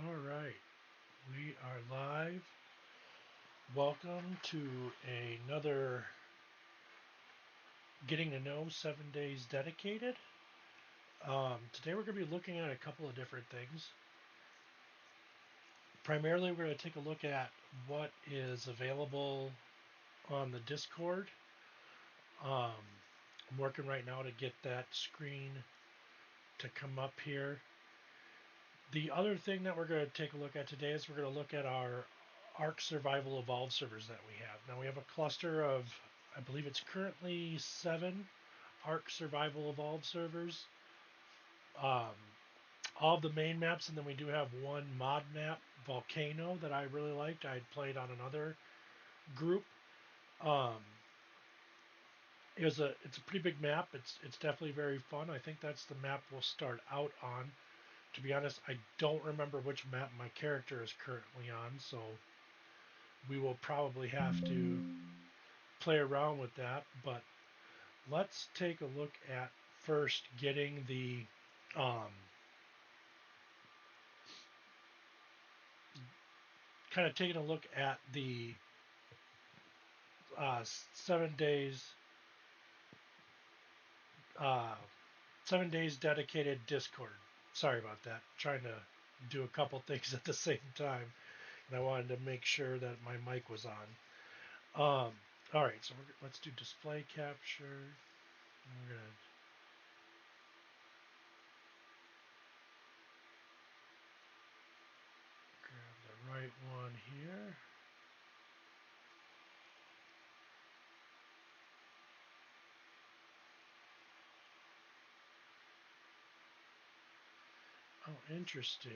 All right, we are live. Welcome to another Getting to Know 7 Days Dedicated. Today we're going to be looking at a couple of different things. Primarily, we're going to take a look at what is available on the Discord. I'm working right now to get that screen to come up here. The other thing that we're going to take a look at today is we're going to look at our Ark Survival Evolved servers that we have. Now we have a cluster of, I believe it's currently 7 Ark Survival Evolved servers. Um, all of the main maps, and then we do have one mod map, Volcano, that I really liked. I had played on another group. Um, it's a pretty big map. It's definitely very fun. I think that's the map we'll start out on. To be honest, I don't remember which map my character is currently on, so we will probably have to play around with that. But let's take a look at first getting the um, kind of taking a look at the 7 days uh, 7 days dedicated Discord. Sorry about that. I'm trying to do a couple things at the same time, and I wanted to make sure that my mic was on. All right, so let's do display capture. We're gonna grab the right one here. Oh, interesting.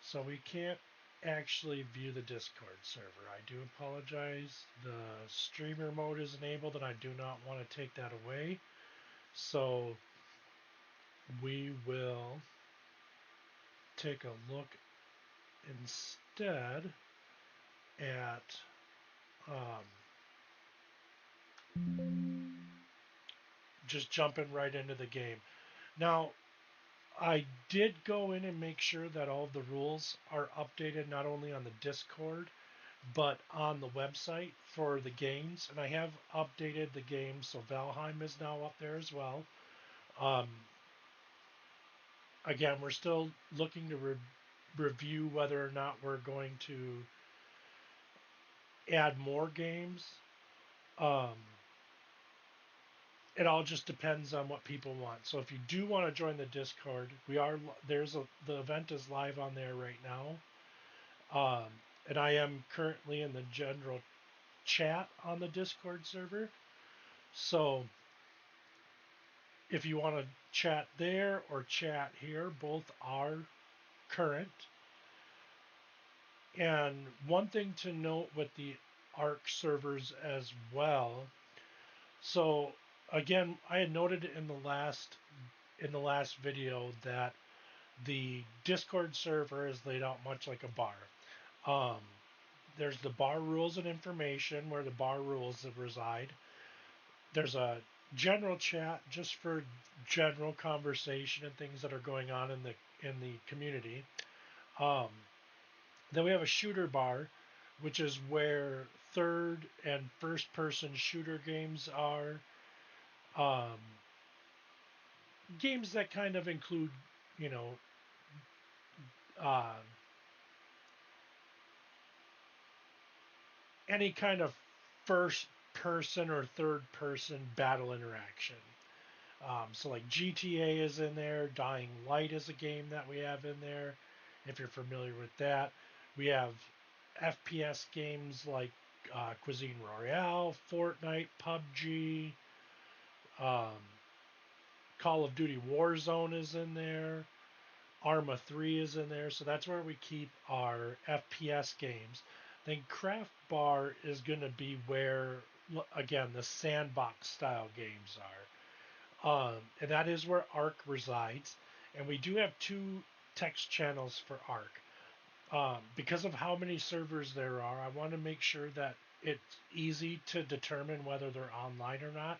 So we can't actually view the Discord server. I do apologize. The streamer mode is enabled, and I do not want to take that away. So we will take a look instead at um, just jumping right into the game. Now, I did go in and make sure that all of the rules are updated not only on the Discord but on the website for the games, and I have updated the game, so Valheim is now up there as well. Um, again, we're still looking to review whether or not we're going to add more games. Um, it all just depends on what people want. So if you do want to join the Discord, the event is live on there right now. And I am currently in the general chat on the Discord server. So if you want to chat there or chat here, both are current. And one thing to note with the Arc servers as well. So again, I had noted in the last video that the Discord server is laid out much like a bar. Um, there's the bar rules and information where the bar rules reside. There's a general chat just for general conversation and things that are going on in the community. Um, then we have a shooter bar, which is where third and first person shooter games are. Um, games that kind of include, you know, uh, any kind of first person or third person battle interaction. So like GTA is in there, Dying Light is a game that we have in there. If you're familiar with that, we have FPS games like Cuisine Royale, Fortnite, PUBG, um, Call of Duty Warzone is in there. Arma 3 is in there, so that's where we keep our FPS games. Then Craft Bar is going to be where, again, the sandbox style games are. And that is where Arc resides. And we do have 2 text channels for Arc. Because of how many servers there are, I want to make sure that it's easy to determine whether they're online or not.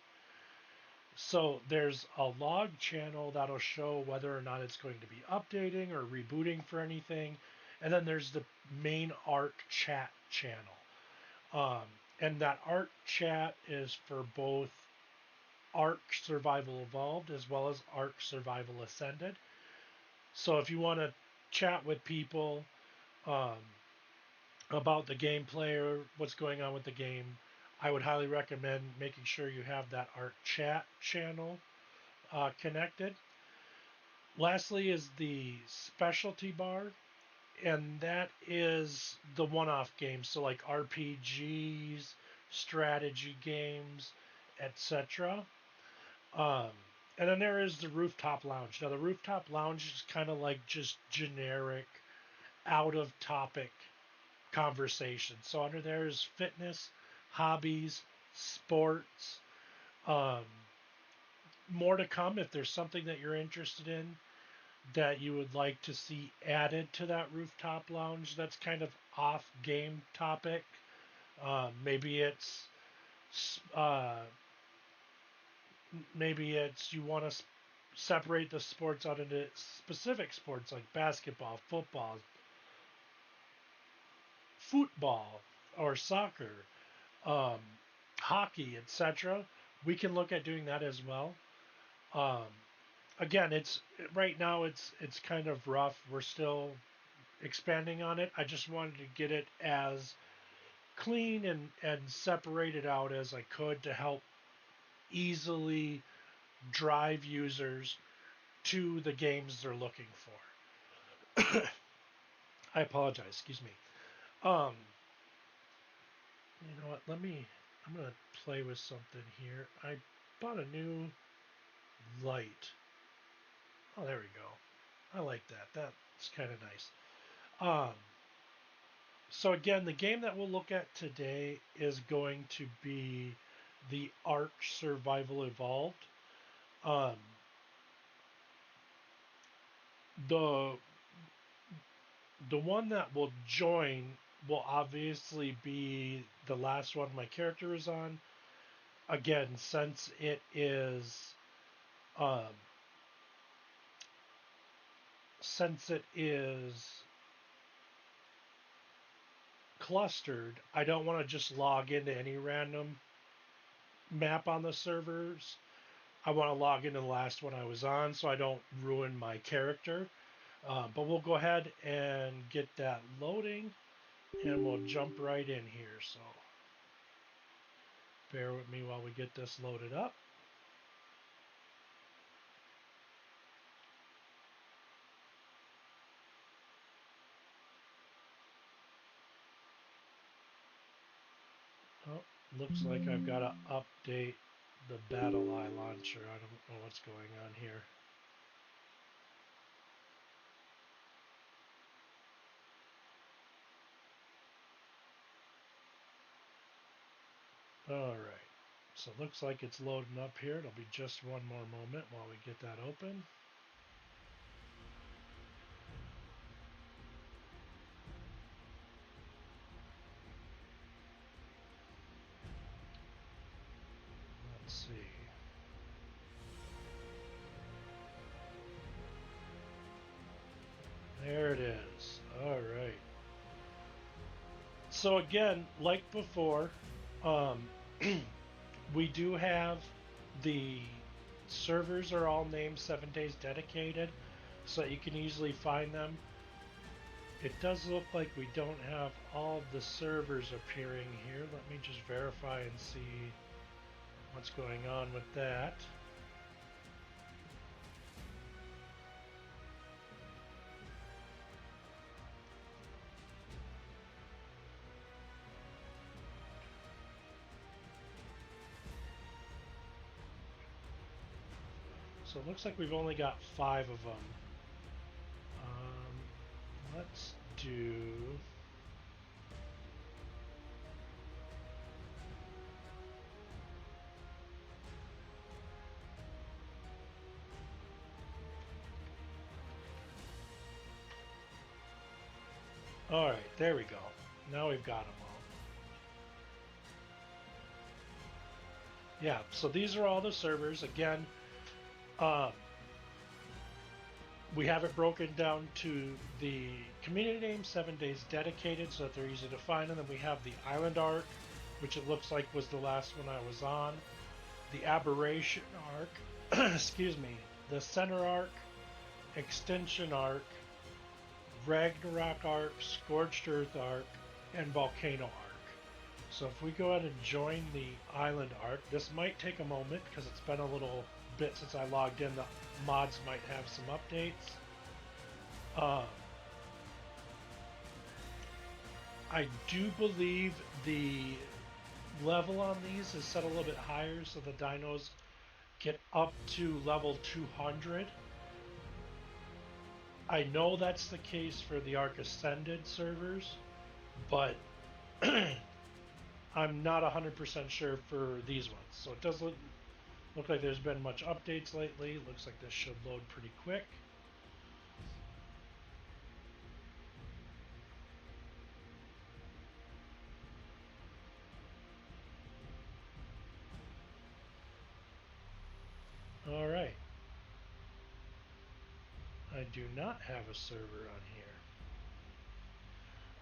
So there's a log channel that'll show whether or not it's going to be updating or rebooting for anything. And then there's the main Arc chat channel. Um, and that Arc chat is for both Arc Survival Evolved as well as Arc Survival Ascended. So if you want to chat with people um, about the gameplay or what's going on with the game, I would highly recommend making sure you have that Arc chat channel connected. Lastly is the specialty bar. and that is the one-off games. So like RPGs, strategy games, etc. Um, and then there is the rooftop lounge. Now the rooftop lounge is kind of like just generic, out of topic conversation. So under there is fitness, hobbies, sports. Um, More to come if there's something that you're interested in that you would like to see added to that rooftop lounge that's kind of off game topic. Maybe it's uh, maybe it's you want to separate the sports out into specific sports like basketball, football, or soccer, um, hockey, etc. We can look at doing that as well. Um, Again, it's right now it's kind of rough. We're still expanding on it. I just wanted to get it as clean and separated out as I could to help easily drive users to the games they're looking for. I apologize. Excuse me. Um, you know what? I'm gonna play with something here. I bought a new light. Oh, there we go. I like that. That's kind of nice. Um, so again, the game that we'll look at today is going to be the Ark Survival Evolved. Um, the the one that will join will obviously be the last one my character is on. Again, um, since it is clustered, I don't want to just log into any random map on the servers. I want to log into the last one I was on so I don't ruin my character. But we'll go ahead and get that loading and we'll jump right in here. So bear with me while we get this loaded up. Oh, looks like I've got to update the BattleEye launcher. I don't know what's going on here. All right. So it looks like it's loading up here. It'll be just one more moment while we get that open. Let's see. There it is. All right. So again, like before, um, we do have the servers are all named 7 Days Dedicated, so you can easily find them. It does look like we don't have all of the servers appearing here. Let me just verify and see what's going on with that. So it looks like we've only got 5 of them. Let's do... All right, there we go. Now we've got them all. Yeah, so these are all the servers. Again, um, we have it broken down to the community name, 7 Days Dedicated, so that they're easy to find. And then we have the Island Arc, which it looks like was the last one I was on. The Aberration Arc, excuse me, the Center Arc, Extension Arc, Ragnarok Arc, Scorched Earth Arc, and Volcano Arc. So if we go ahead and join the Island Arc, this might take a moment because it's been a little bit since I logged in. The mods might have some updates. I do believe the level on these is set a little bit higher so the dinos get up to level 200. I know that's the case for the Arc Ascended servers, but I'm not 100% sure for these ones. So it does look like there's been much updates lately. Looks like this should load pretty quick. All right. I do not have a server on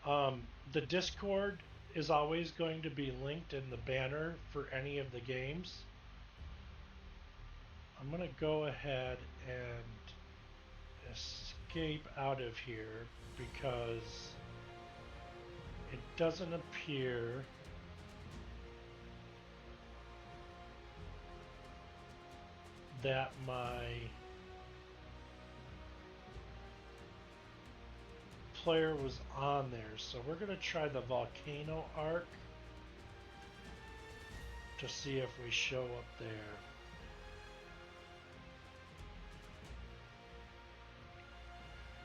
here. The Discord is always going to be linked in the banner for any of the games. I'm going to go ahead and escape out of here because it doesn't appear that my player was on there. So we're going to try the volcano arc to see if we show up there.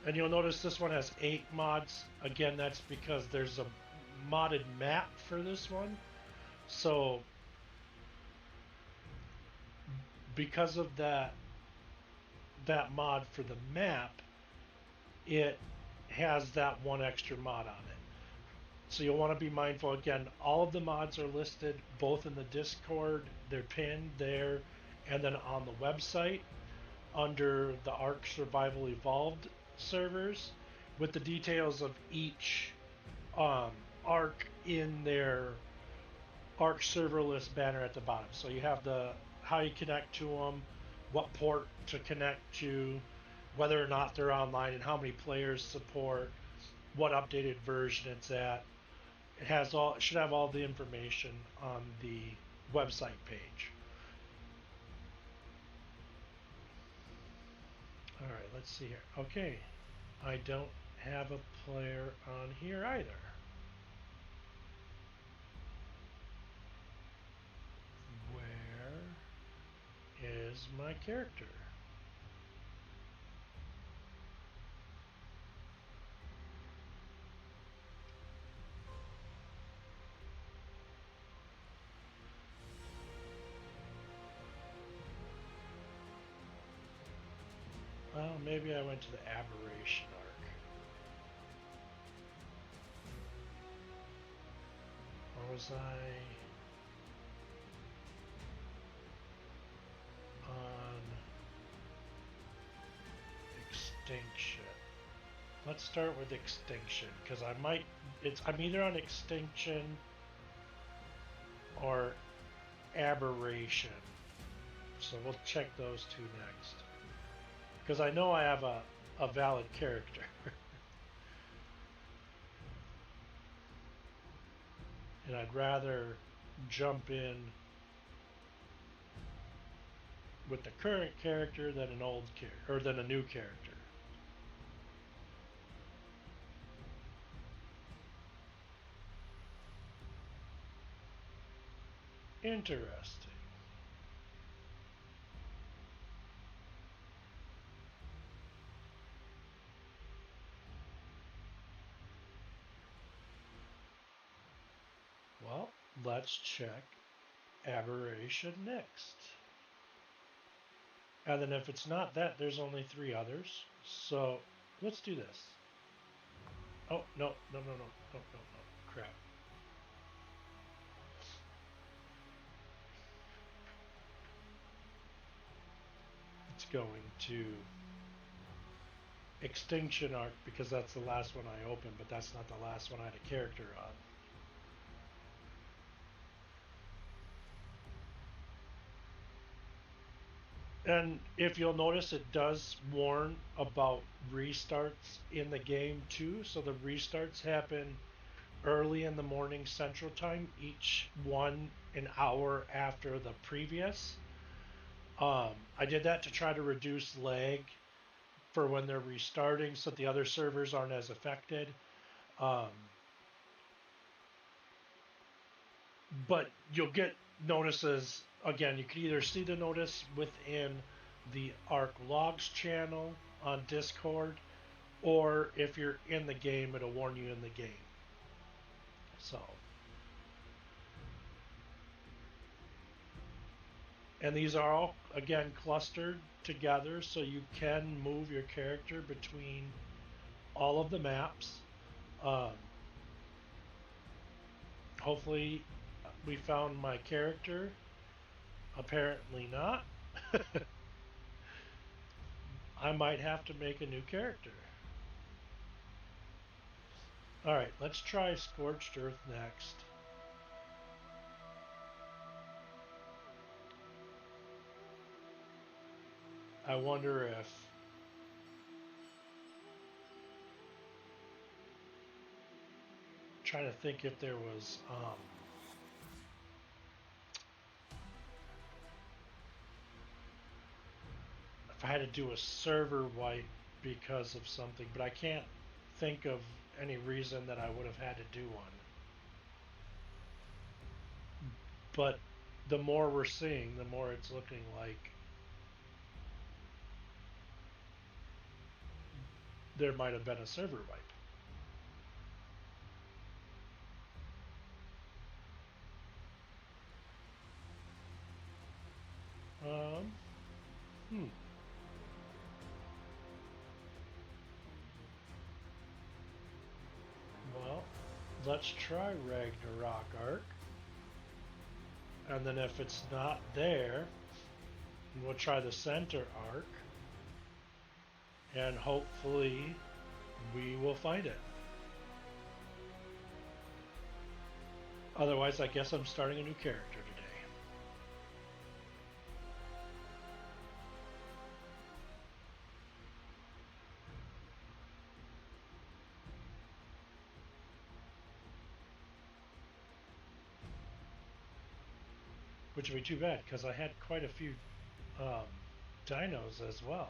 And you'll notice this one has 8 mods. Again, that's because there's a modded map for this one. So because of that mod for the map, it has that one extra mod on it. So you'll want to be mindful. Again, all of the mods are listed both in the Discord, they're pinned there, and then on the website under the Ark Survival Evolved servers with the details of each Ark in their Ark server list banner at the bottom. So you have the how you connect to them, what port to connect to, whether or not they're online, and how many players support, what updated version it's at. It should have all the information on the website page. All right, let's see here. Okay, I don't have a player on here either. Where is my character? Well, maybe I went to the aberration arc. Or was I on extinction? Let's start with extinction because I'm either on extinction or aberration. So we'll check those two next. Because I know I have a valid character. And I'd rather jump in with the current character than an old character or than a new character. Interesting. Well, let's check aberration next. And then if it's not that, there's only 3 others. So let's do this. Oh, no. Crap. It's going to extinction arc because that's the last one I opened, but that's not the last one I had a character on. And if you'll notice, it does warn about restarts in the game too. So the restarts happen early in the morning Central Time, each one an hour after the previous. I did that to try to reduce lag for when they're restarting so the other servers aren't as affected. Um, but you'll get notices again. You can either see the notice within the Arc Logs channel on Discord, or if you're in the game, it'll warn you in the game. So, and these are all again clustered together, so you can move your character between all of the maps. Um, Hopefully, we found my character. Apparently not. I might have to make a new character. Alright, let's try Scorched Earth next. I wonder if... trying to think if there was... if I had to do a server wipe because of something, but I can't think of any reason that I would have had to do one. But the more we're seeing, the more it's looking like there might have been a server wipe. Um, hmm. Well, let's try Ragnarok Arc. And then if it's not there, we'll try the center arc. And hopefully we will find it. Otherwise, I guess I'm starting a new character today. Which would be too bad, because I had quite a few dinos as well.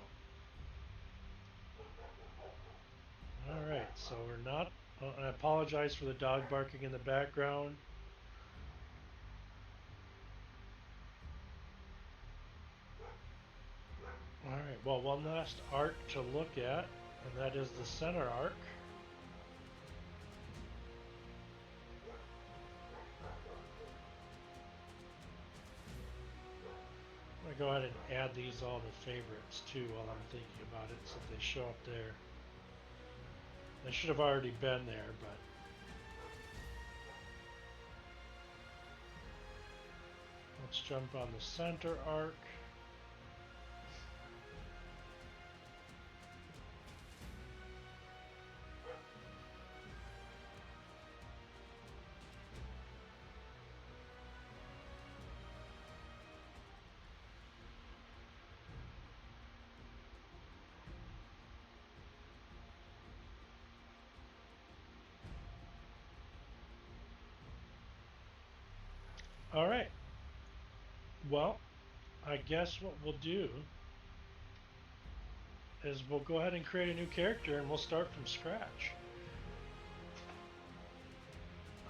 Alright, so we're not... I apologize for the dog barking in the background. Alright, well, one last arc to look at, and that is the center arc. I'm going to go ahead and add these all to favorites too while I'm thinking about it, so if they show up there. They should have already been there, but... let's jump on the center arc. All right. Well, I guess what we'll do is we'll go ahead and create a new character and we'll start from scratch.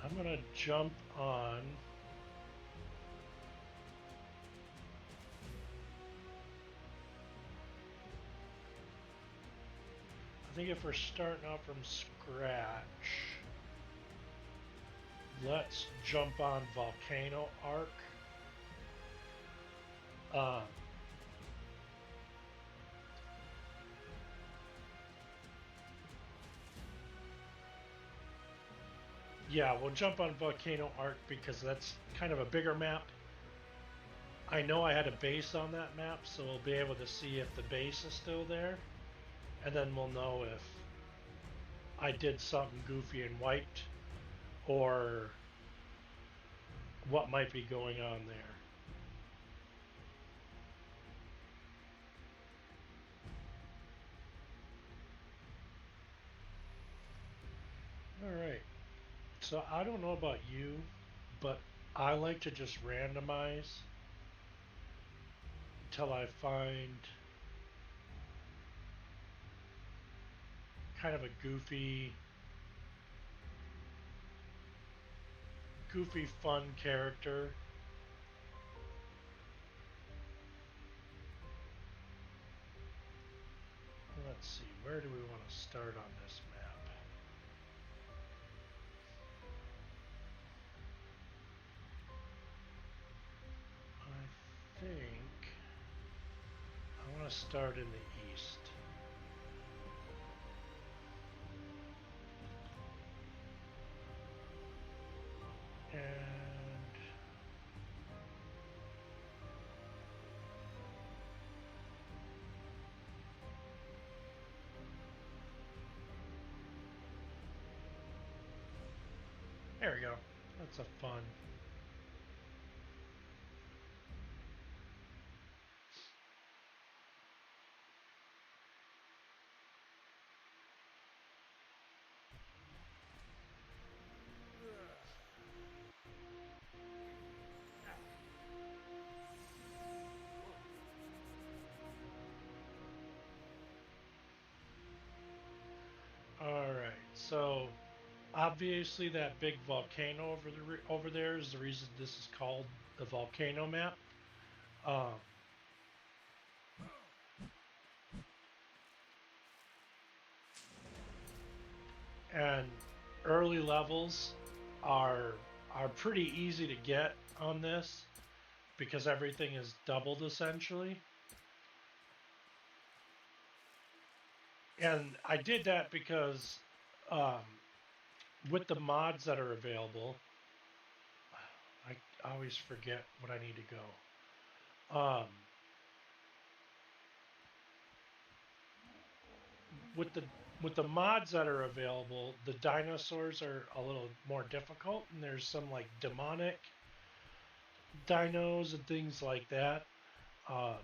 I'm going to jump on I think if we're starting out from scratch, let's jump on Volcano Arc. Yeah, we'll jump on Volcano Arc because that's kind of a bigger map. I know I had a base on that map, so we'll be able to see if the base is still there. And then we'll know if I did something goofy and wiped, or what might be going on there. Alright, so I don't know about you, but I like to just randomize until I find kind of a goofy, fun character. Let's see, where do we want to start on this map? I think I want to start in the east. And there we go. That's a fun. All right, so obviously that big volcano over there is the reason this is called the volcano map. Um, and early levels are are pretty easy to get on this because everything is doubled essentially. And I did that because um, with the mods that are available, I always forget what I need to go. With the mods that are available, the dinosaurs are a little more difficult, and there's some like demonic dinos and things like that. Um,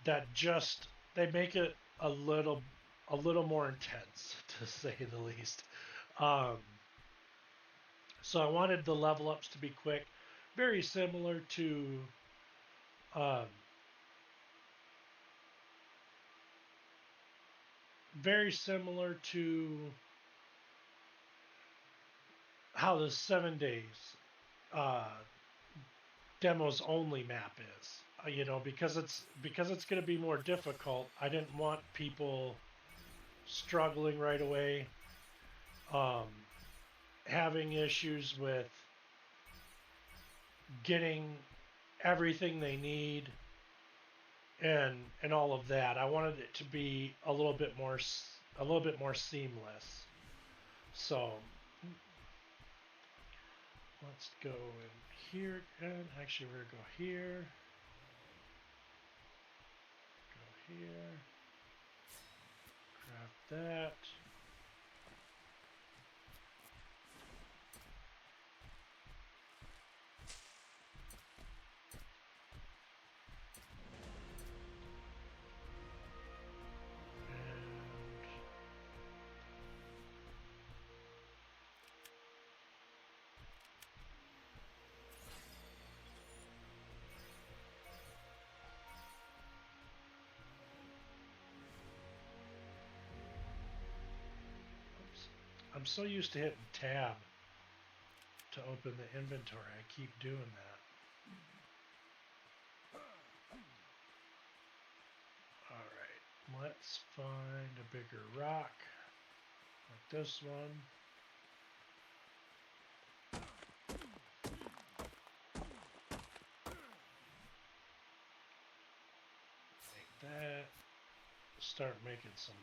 that just they make it a little more intense to say the least. Um, so I wanted the level ups to be quick, very similar to um, very similar to how the 7 days uh, demos only map is. You know, because it's going to be more difficult. I didn't want people struggling right away, um, having issues with getting everything they need and all of that. I wanted it to be a little bit more seamless. So let's go in here and actually we're gonna go here, go here, grab that. I'm so used to hitting tab to open the inventory. I keep doing that. Alright, let's find a bigger rock, like this one. Like that. Start making some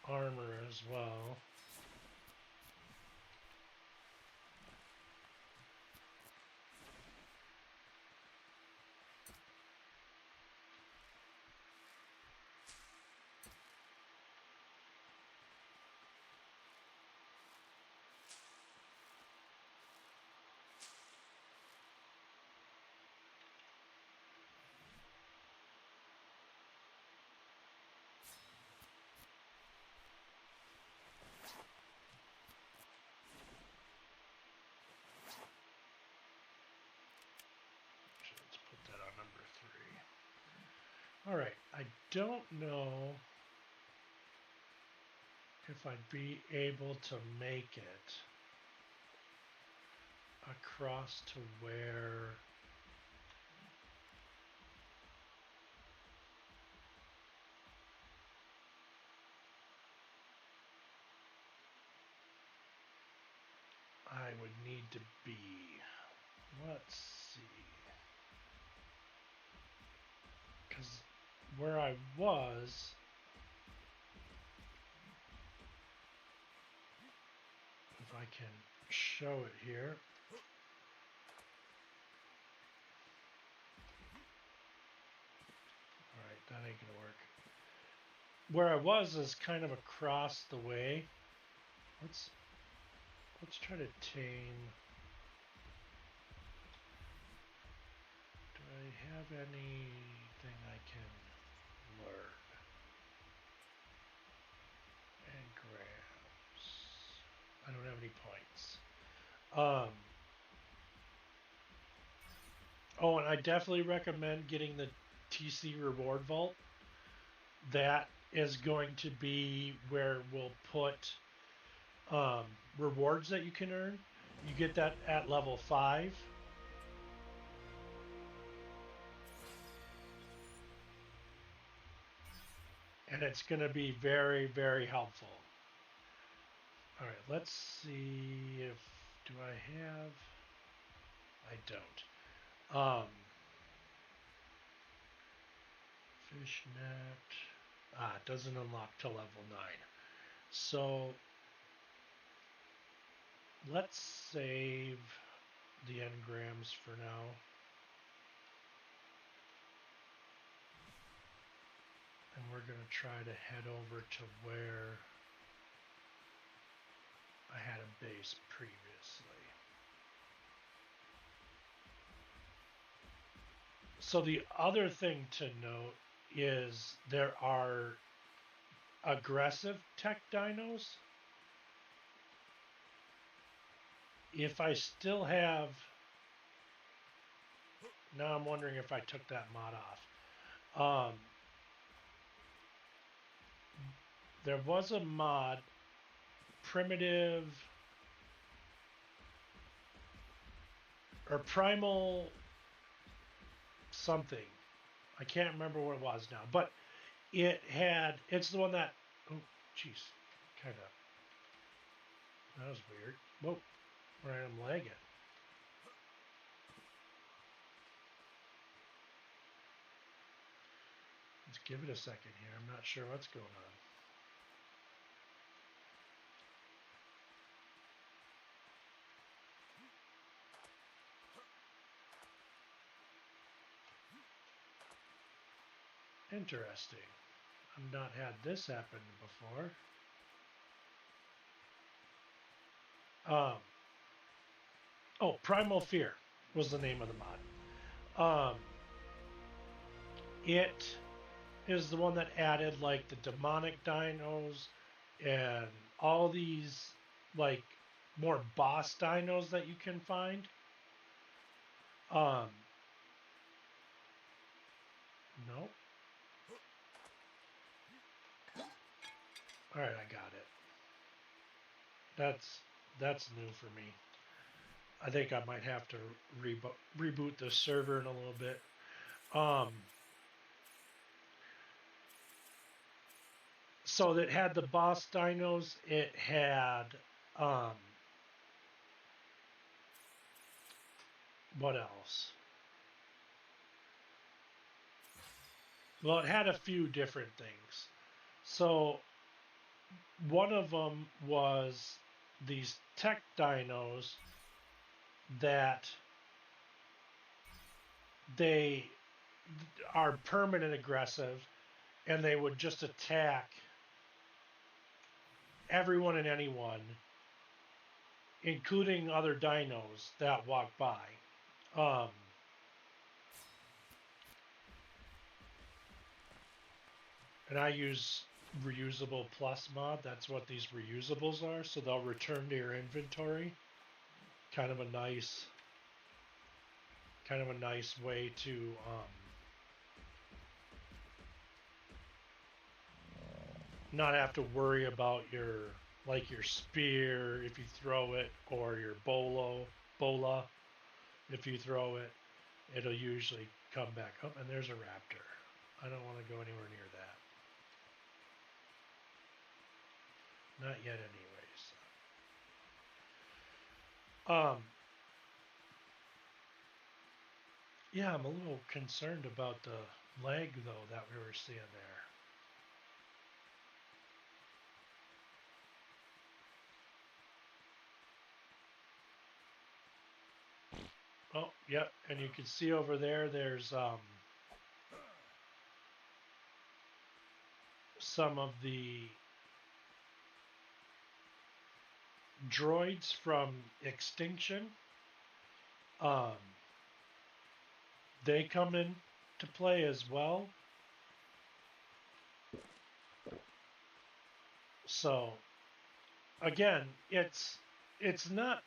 armor as well. Let's put that on number 3. All right, I don't know if I'd be able to make it across to where I would need to be. Let's see. Because where I was, if I can show it here. Alright, that ain't gonna work. Where I was is kind of across the way. Let's try to tame. Do I have anything I can learn? And grabs. I don't have any points. Oh, and I definitely recommend getting the TC Reward Vault. That is going to be where we'll put rewards that you can earn. You get that at level 5. And it's going to be very, very helpful. All right, let's see if, do I have, I don't. Fishnet, it doesn't unlock till level 9. So let's save the engrams for now. And we're going to try to head over to where I had a base previously. So the other thing to note is there are aggressive tech dinos. If I still have, now I'm wondering if I took that mod off. There was a mod, primitive or primal something. I can't remember what it was now, but it's the one that, oh, jeez, kind of, that was weird. Whoa, where I'm lagging. Let's give it a second here. I'm not sure what's going on. Interesting. I've not had this happen before. Oh, Primal Fear was the name of the mod. It is the one that added like the demonic dinos and all these like more boss dinos that you can find. No. All right, I got it. That's new for me. I think I might have to reboot the server in a little bit. So it had the boss dinos. It had what else? Well, it had a few different things. So one of them was these tech dinos that they are permanent aggressive, and they would just attack everyone and anyone, including other dinos that walk by. And I use reusable plus mod. That's what these reusables are. So they'll return to your inventory. Kind of a nice way to not have to worry about your spear if you throw it, or your bolo. bola. If you throw it, it'll usually come back up. And there's a raptor. I don't want to go anywhere near that. Not yet, anyways. Yeah, I'm a little concerned about the lag though that we were seeing there. Oh, yep, and you can see over there. There's some of the droids from Extinction. Um, they come in to play as well. So again, it's not,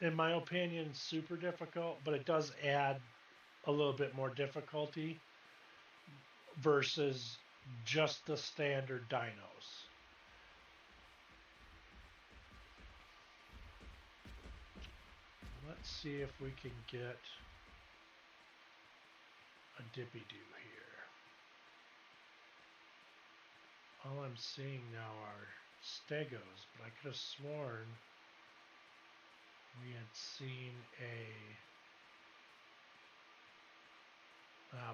in my opinion, super difficult, but it does add a little bit more difficulty versus just the standard dinos. Let's see if we can get a dippy do here. All I'm seeing now are stegos, but I could have sworn we had seen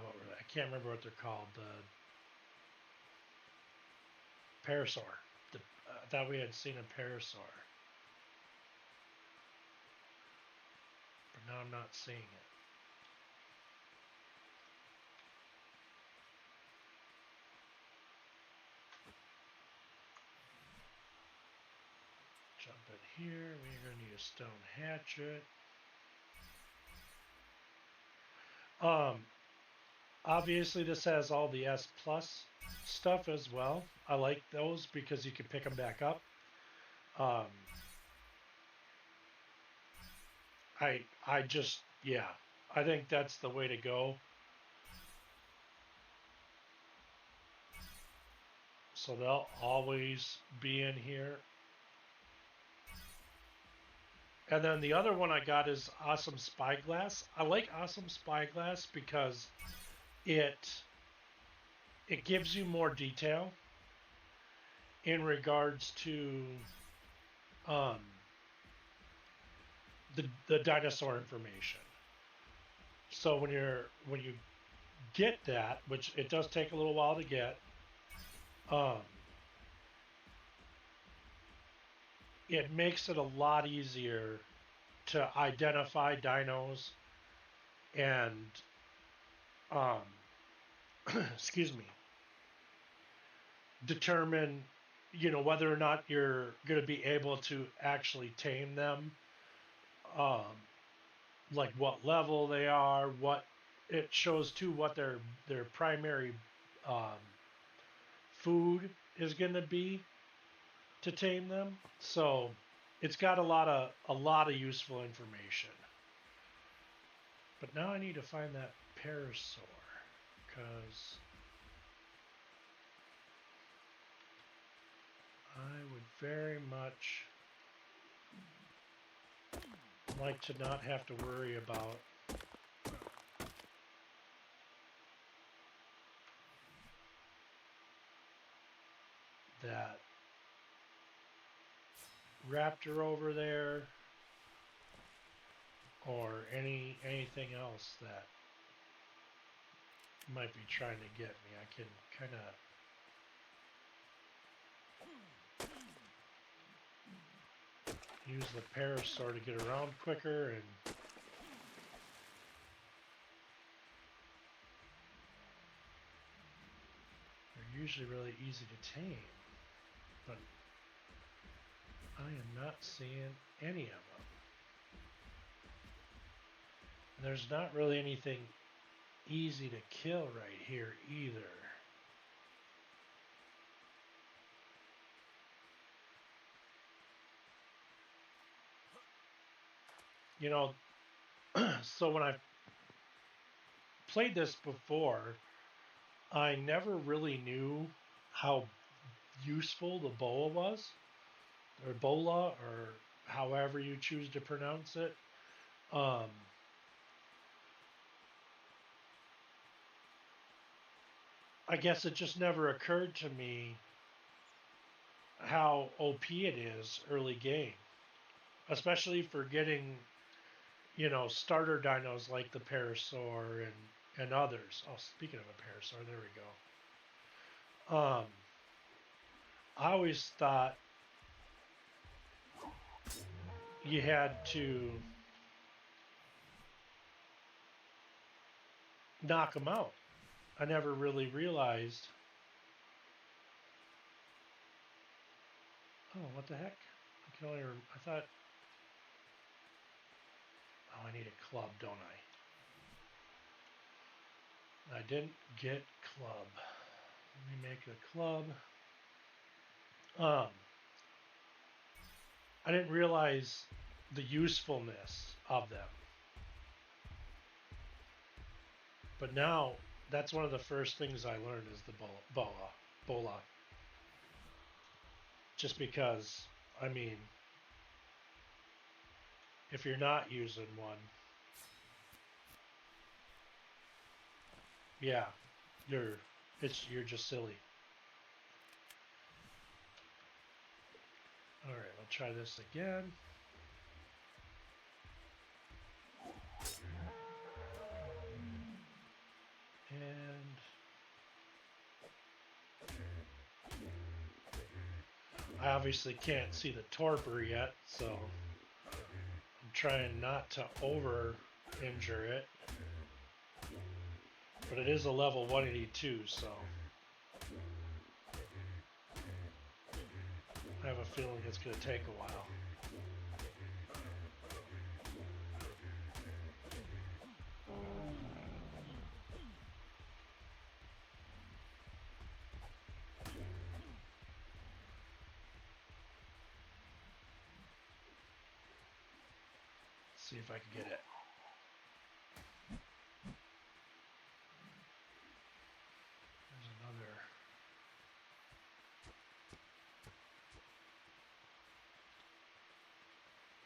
what were they? I can't remember what they're called. The parasaur. I thought we had seen a parasaur, but now I'm not seeing it. Jump in here. We're going to need a stone hatchet. Obviously this has all the S plus stuff as well. I like those because you can pick them back up. I just, yeah, I think that's the way to go. So they'll always be in here. And then the other one I got is Awesome Spyglass. I like Awesome Spyglass because it gives you more detail in regards to um, the dinosaur information. So when you get that, which it does take a little while to get, um, it makes it a lot easier to identify dinos and excuse me, determine whether or not you're going to be able to actually tame them, um, like what level they are, what it shows too, what their primary um, food is going to be to tame them. So it's got a lot of useful information. But now I need to find that parasaur because I would very much like to not have to worry about that raptor over there or anything else that might be trying to get me. I can kind of use the parasaur to get around quicker, and they're usually really easy to tame, but I am not seeing any of them. And there's not really anything easy to kill right here either. You know, so when I've played this before, I never really knew how useful the boa was, or bola, or however you choose to pronounce it. Um, I guess it just never occurred to me how OP it is early game, especially for getting, starter dinos like the Parasaur and others. Oh, speaking of a Parasaur, there we go. I always thought you had to knock them out. I never really realized. Oh, what the heck? I thought. Oh, I need a club, don't I? I didn't get club. Let me make the club. Um, I didn't realize the usefulness of them. But now that's one of the first things I learned is the bola. Just because, I mean, if you're not using one, yeah, you're you're just silly. All right, I'll try this again. And I obviously can't see the torpor yet, so I'm trying not to over injure it. But it is a level 182, so I have a feeling it's going to take a while. Let's see if I can get it. There's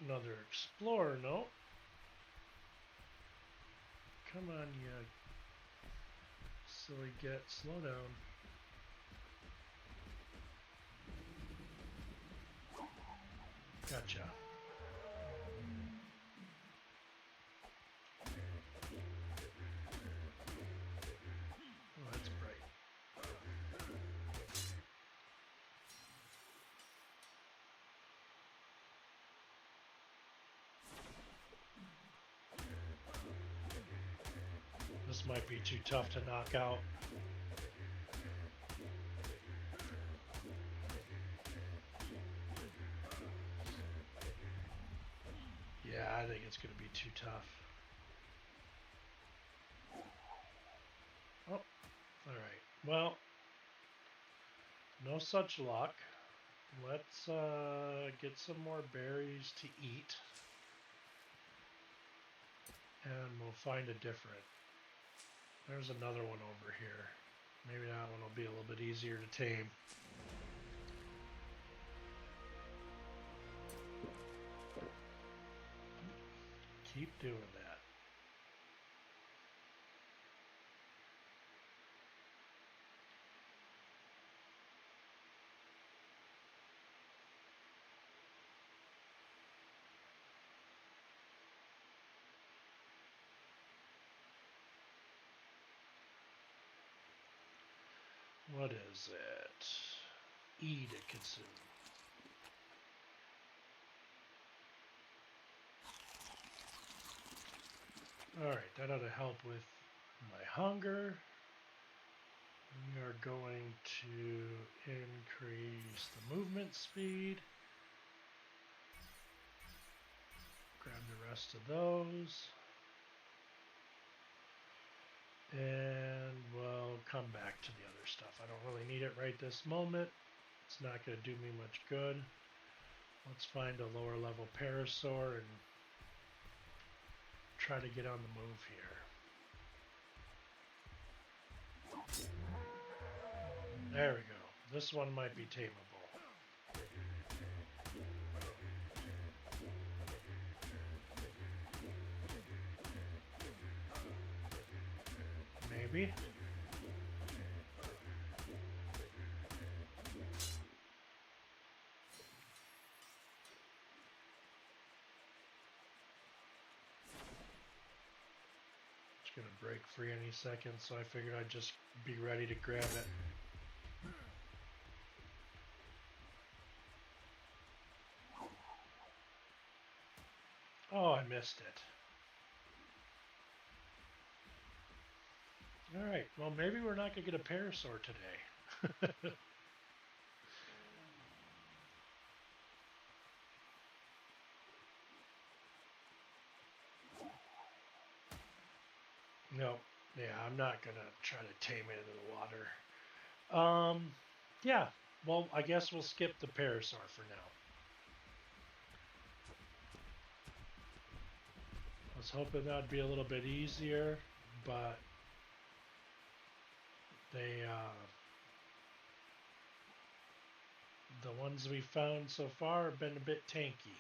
another explorer. No. Come on, you silly git. Slow down. Gotcha. Oh, that's bright. This might be too tough to knock out. Yeah, I think it's going to be too tough. Oh, all right. Well, no such luck. Let's get some more berries to eat. And we'll find a different. There's another one over here. Maybe that one will be a little bit easier to tame. Keep doing that. What is it? E to consume. Alright, that ought to help with my hunger. We are going to increase the movement speed. Grab the rest of those. And we'll come back to the other stuff. I don't really need it right this moment. It's not going to do me much good. Let's find a lower level Parasaur and try to get on the move here. There we go. This one might be tameable. maybe. It's gonna break free any second, so I figured I'd just be ready to grab it. Oh, I missed it. Alright, well maybe we're not gonna get a parasaur today. No, yeah, I'm not gonna try to tame it into the water. Yeah, well, I guess we'll skip the parasaur for now. I was hoping that'd be a little bit easier, but they, the ones we found so far have been a bit tanky.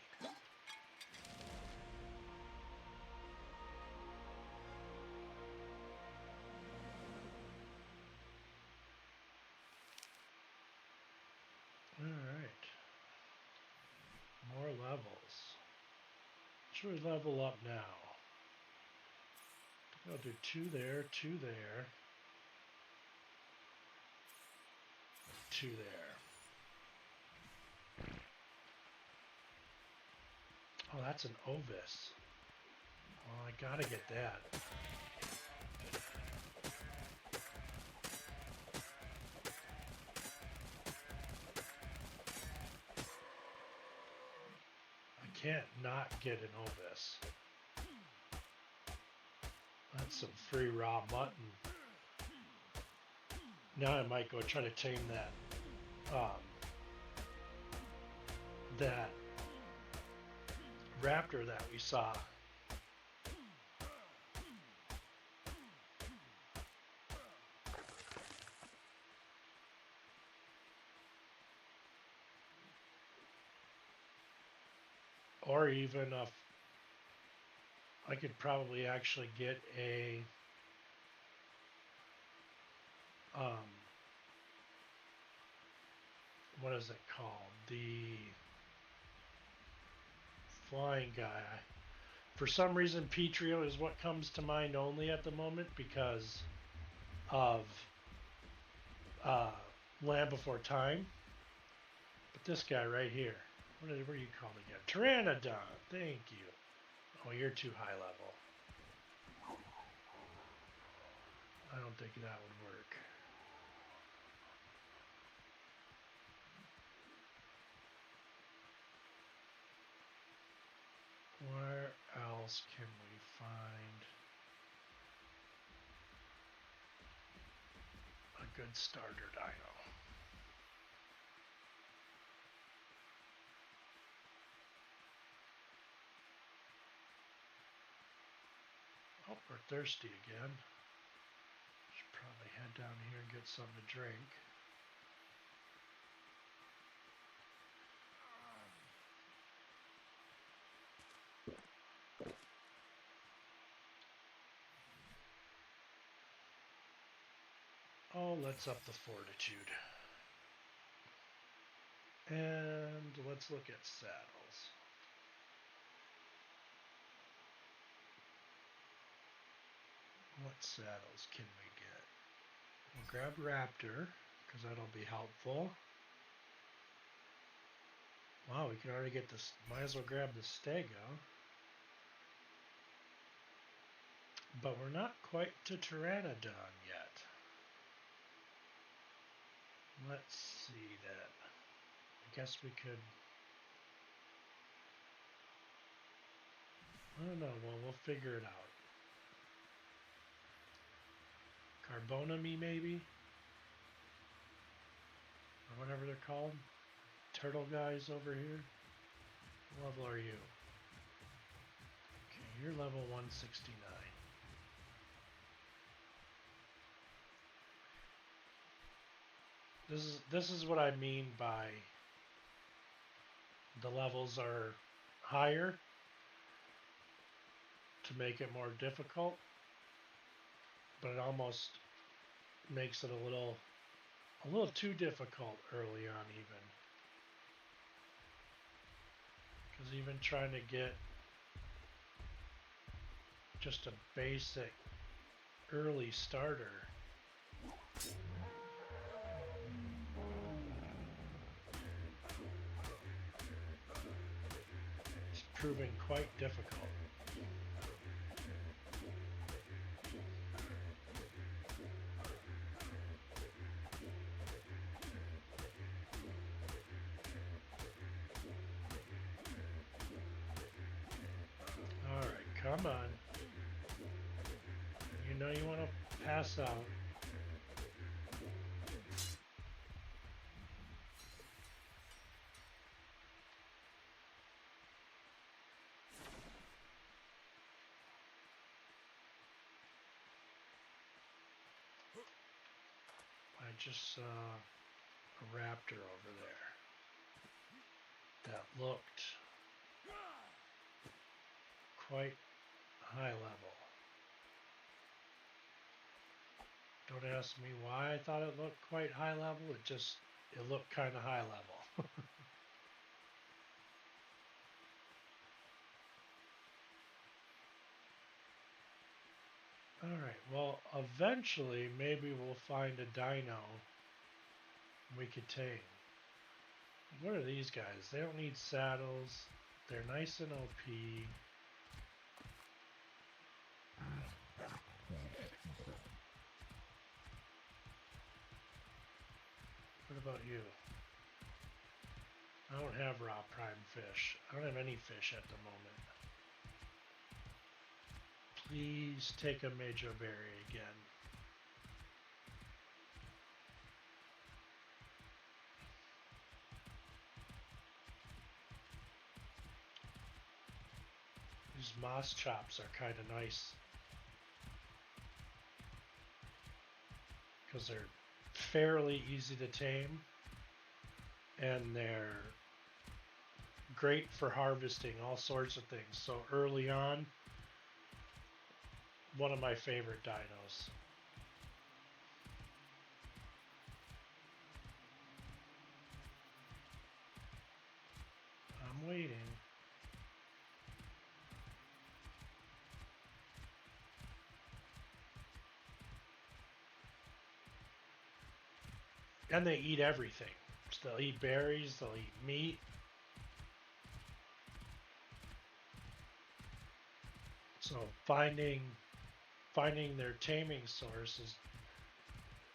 Alright. More levels. Should we level up now? I'll do 2 there, 2 there, 2 there. Oh, that's an Ovis. Well, I gotta get that. I can't not get an Ovis. That's some free raw mutton. Now I might go try to tame that raptor that we saw. Or even if I could probably actually get a what is it called? The flying guy. For some reason, Petrio is what comes to mind only at the moment because of Land Before Time. But this guy right here, what are you called again? Pteranodon. Thank you. Oh, you're too high level. I don't think that would work. Where else can we find a good starter dino? Oh, we're thirsty again. Should probably head down here and get something to drink. Oh, let's up the fortitude. And let's look at saddles. What saddles can we get? We'll grab Raptor, because that'll be helpful. Wow, we can already get this. Might as well grab the Stego. But we're not quite to Pteranodon yet. Let's see then. I guess we could... I don't know. Well, we'll figure it out. Carbonami, maybe? Or whatever they're called. Turtle guys over here. What level are you? Okay, you're level 169. This is what I mean by the levels are higher to make it more difficult. but it almost makes it a little too difficult early on, even. Because even trying to get just a basic early starter is proving quite difficult. All right, come on. You know you want to pass out. I just saw a raptor over there that looked quite high level. Don't ask me why I thought it looked quite high level. It looked kind of high level. All right, well, eventually maybe we'll find a dino we could tame. What are these guys? They don't need saddles. They're nice and OP. What about you? I don't have raw prime fish. I don't have any fish at the moment. Please take a major berry again. These moss chops are kind of nice because they're fairly easy to tame and they're great for harvesting all sorts of things. So early on, one of my favorite dinos. I'm waiting. And they eat everything. So they'll eat berries, they'll eat meat. So finding their taming source is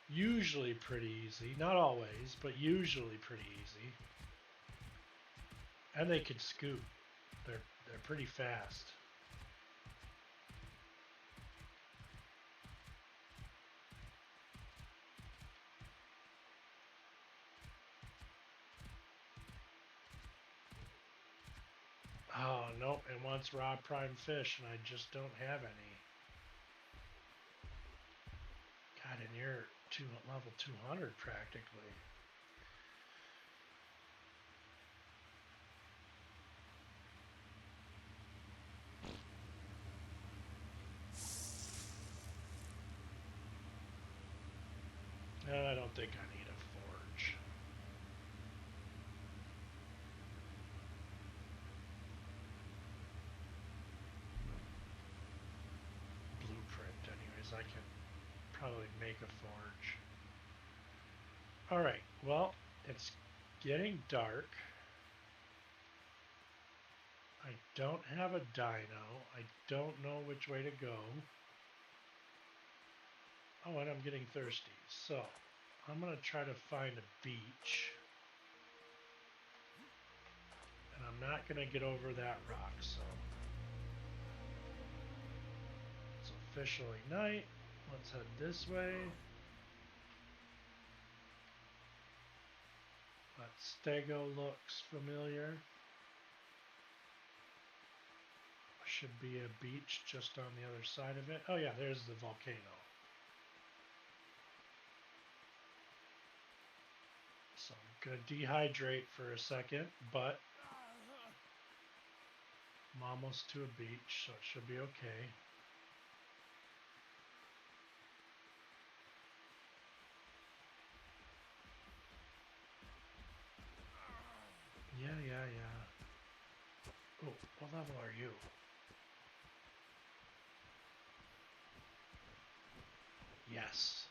usually pretty easy. Not always, but usually pretty easy. And they can scoot. They're pretty fast. Oh, nope, it wants raw prime fish, and I just don't have any. God, and you're level 200 practically. I don't think I need a forge. Blueprint, anyways. I can probably make a forge. Alright, well, it's getting dark. I don't have a dino. I don't know which way to go. Oh, and I'm getting thirsty. So, I'm going to try to find a beach. And I'm not going to get over that rock, so. It's officially night. Let's head this way. That stego looks familiar. Should be a beach just on the other side of it. Oh yeah, there's the volcano. So I'm going to dehydrate for a second, but I'm almost to a beach, so it should be okay. level are you? Yes.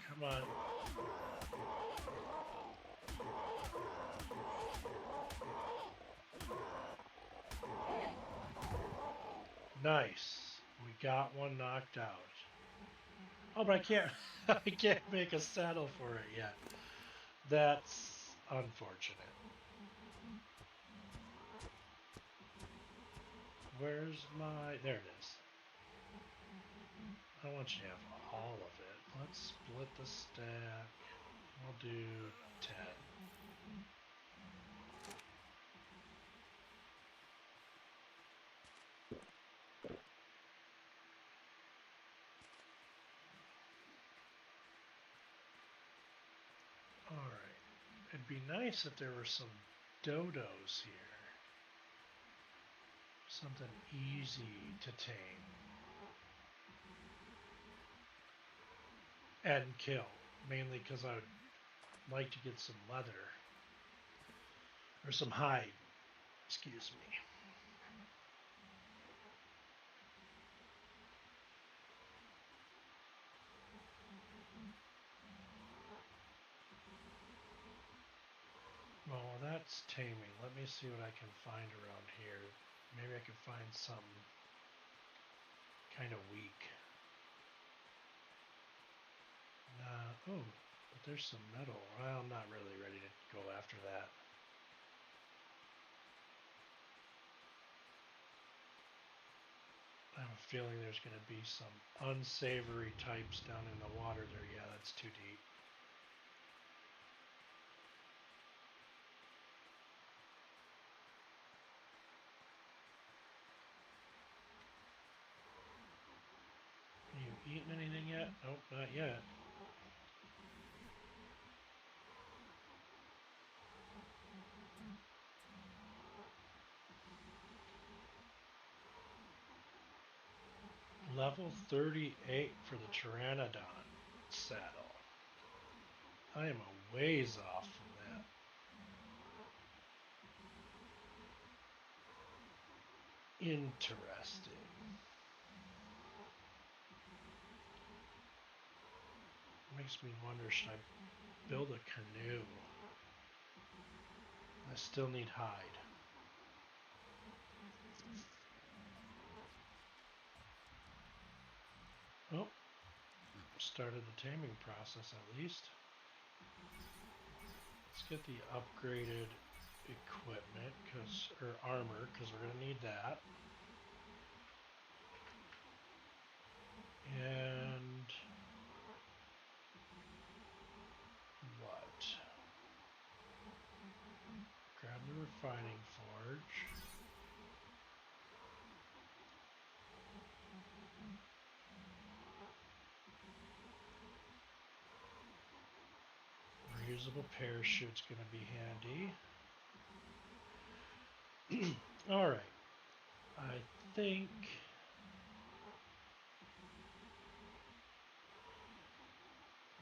Come on. Nice. We got one knocked out. Oh, but I can't. I can't make a saddle for it yet. That's unfortunate. Where's my? There it is. I want you to have all of it. Let's split the stack. We'll do 10. Alright. It'd be nice if there were some dodos here. Something easy to tame. And kill. Mainly because I would like to get some leather. Or some hide. Excuse me. Well, that's taming. Let me see what I can find around here. Maybe I can find something kind of weak. Oh, but there's some metal. Well, I'm not really ready to go after that. I have a feeling there's going to be some unsavory types down in the water there. Yeah, that's too deep. You eaten anything yet? Nope, not yet. Level 38 for the Pteranodon saddle. I am a ways off from that. Interesting. Makes me wonder, should I build a canoe? I still need hide. Oh, started the taming process at least. Let's get the upgraded equipment, or armor, because we're going to need that. And what? Grab the refining forge. Reusable parachute's going to be handy. All right. I think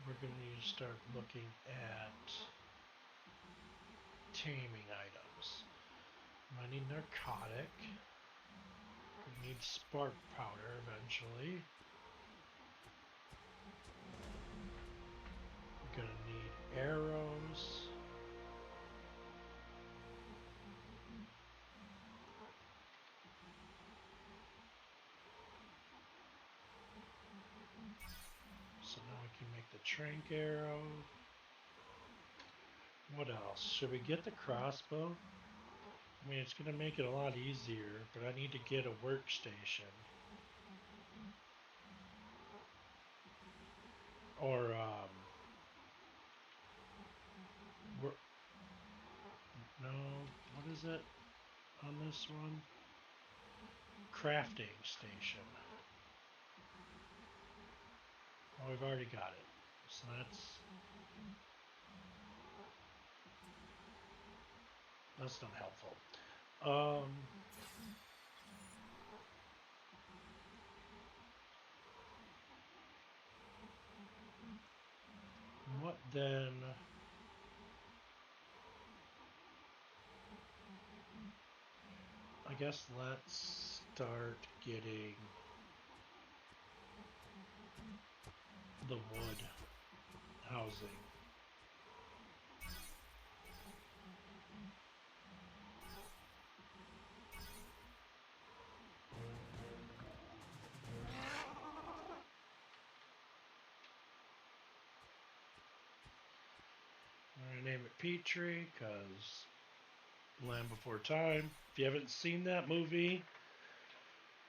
we're going to need to start looking at taming items. I need narcotic. We need spark powder eventually. We're going to need arrows. So now we can make the trank arrow. What else? Should we get the crossbow? I mean, it's going to make it a lot easier, but I need to get a workstation. Or, no, what is it on this one? Crafting station. Oh, we've already got it. So that's not helpful. then I guess let's start getting the wood housing. I'm gonna name it Petrie because Land Before Time. If you haven't seen that movie,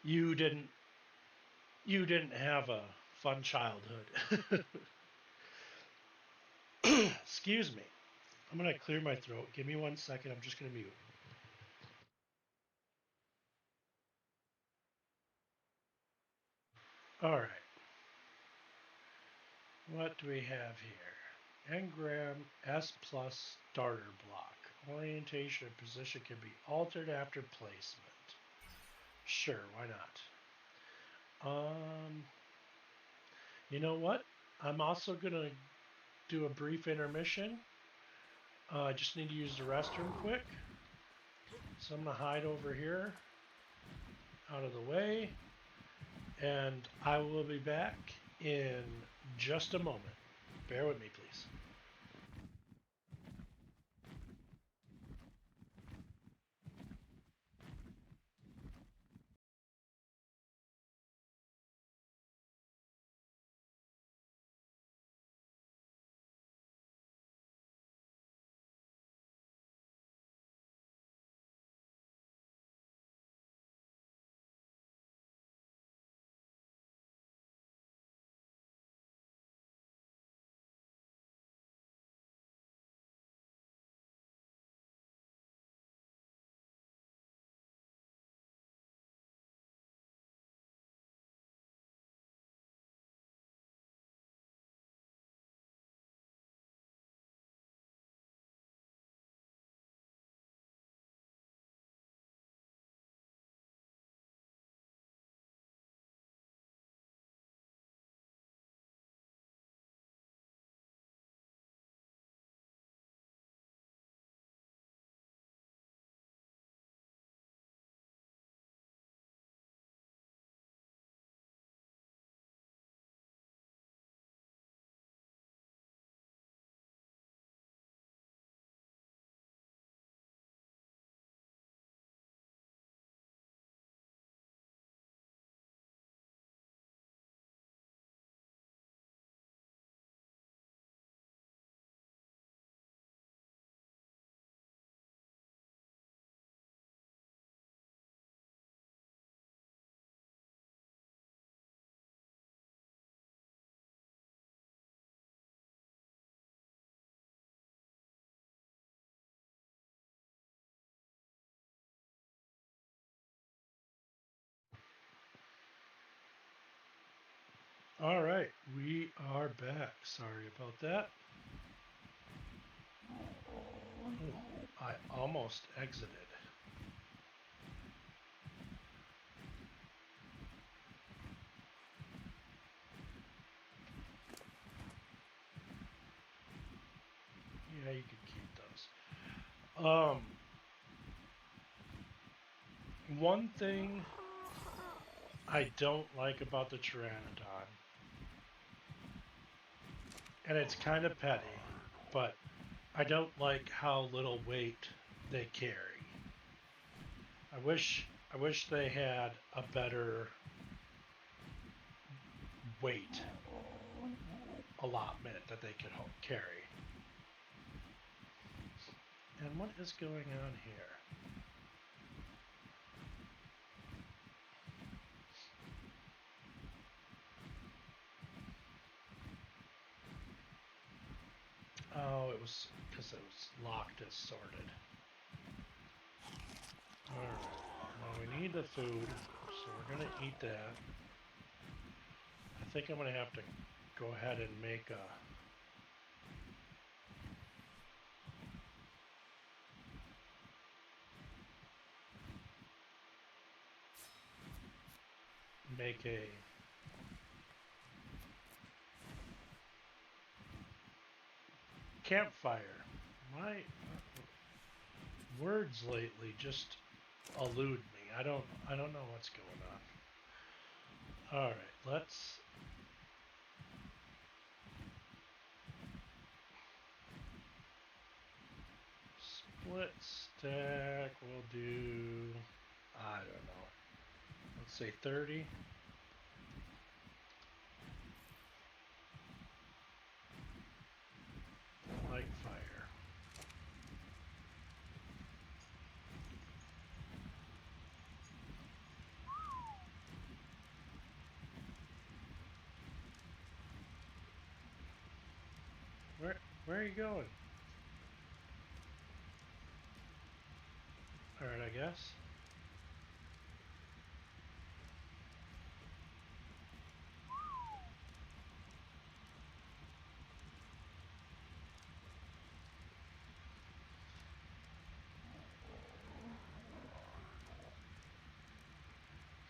you didn't have a fun childhood. Excuse me. I'm gonna clear my throat. Give me 1 second. I'm just gonna mute. All right. What do we have here? Engram S plus starter block. Orientation and position can be altered after placement. Sure, why not? You know what? I'm also gonna do a brief intermission. I just need to use the restroom quick. So I'm gonna hide over here, out of the way, and I will be back in just a moment. Bear with me, please. All right, we are back. Sorry about that. Ooh, I almost exited. Yeah, you can keep those. One thing I don't like about the Pteranodon, and it's kind of petty, but I don't like how little weight they carry. I wish they had a better weight allotment that they could carry. And what is going on here? Oh, it was because it was locked as sorted. Alright, now we need the food, so we're going to eat that. I think I'm going to have to go ahead and make a make a campfire. My words lately just elude me. I don't know what's going on. All right, let's split stack. We'll do, I don't know. Let's say 30. Light fire. Where are you going? All right, I guess.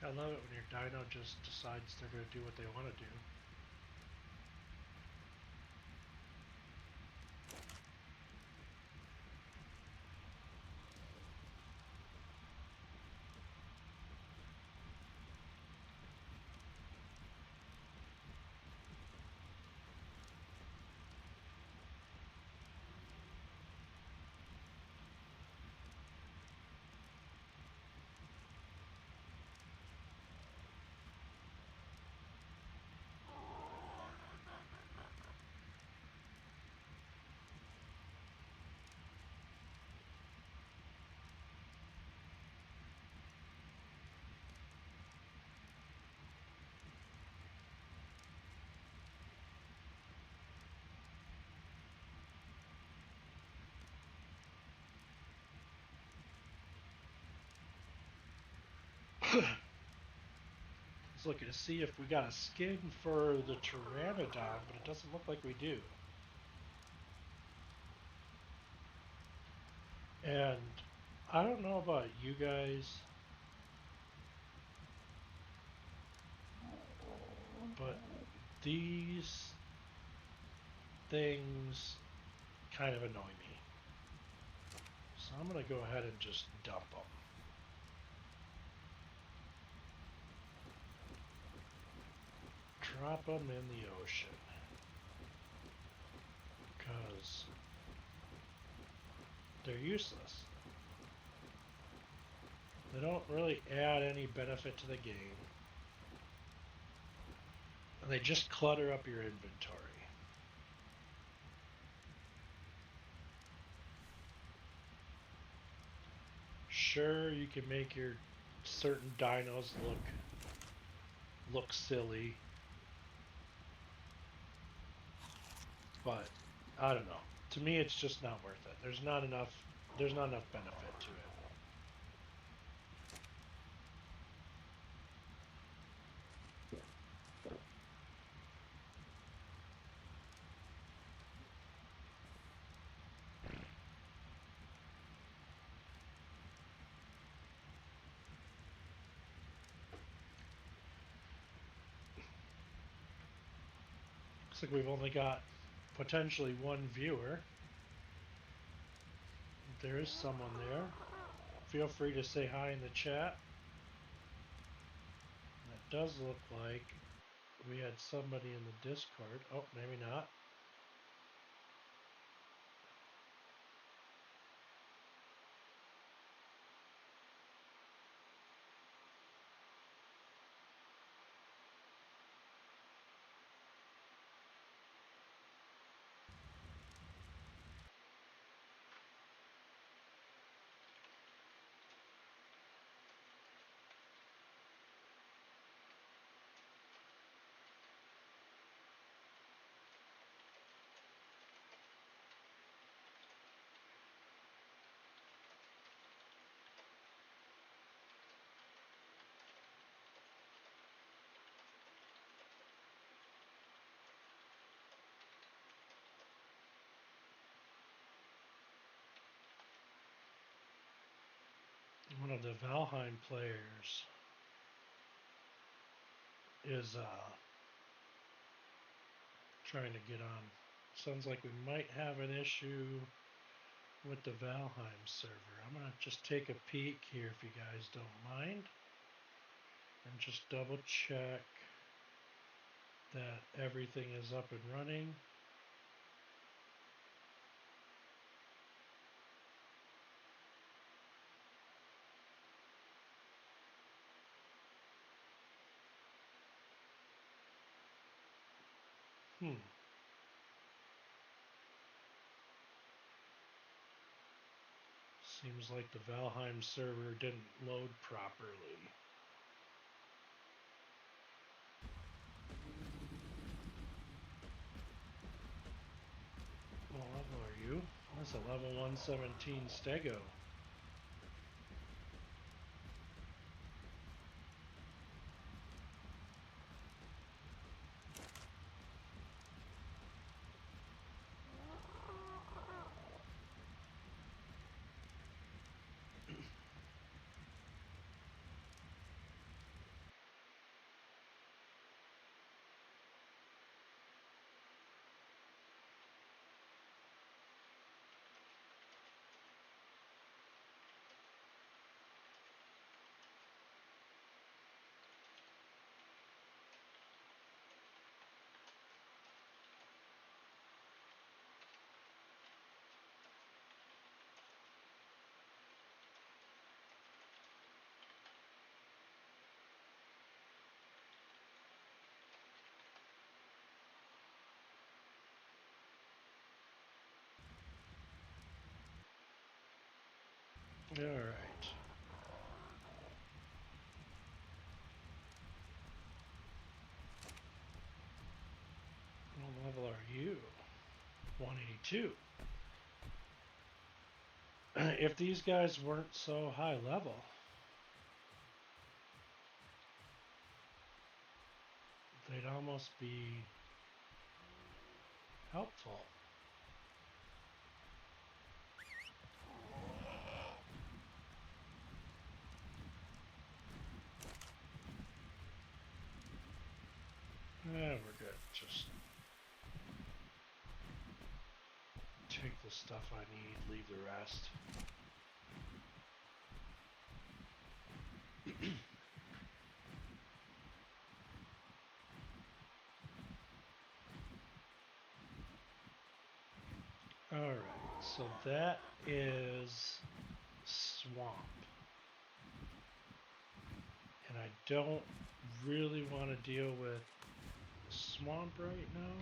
I love it when your dino just decides they're going to do what they want to do. Let's look to see if we got a skin for the Pteranodon, but it doesn't look like we do. And I don't know about you guys, but these things kind of annoy me. So I'm going to go ahead and just dump them. Drop them in the ocean. Because they're useless. They don't really add any benefit to the game. And they just clutter up your inventory. Sure, you can make your certain dinos look silly, but I don't know. To me, it's just not worth it. There's not enough benefit to it. Looks like we've only got potentially one viewer. If there is someone there, feel free to say hi in the chat. It does look like we had somebody in the Discord. Oh, maybe not. One of the Valheim players is trying to get on Sounds like we might have an issue with the Valheim server. I'm going to just take a peek here if you guys don't mind. And just double check that everything is up and running. Seems like the Valheim server didn't load properly. What level are you? That's a level 117 Stego. All right. What level are you? 182. If these guys weren't so high level, they'd almost be helpful. We're good. Just take the stuff I need, leave the rest. Alright, so that is swamp. And I don't really want to deal with swamp right now.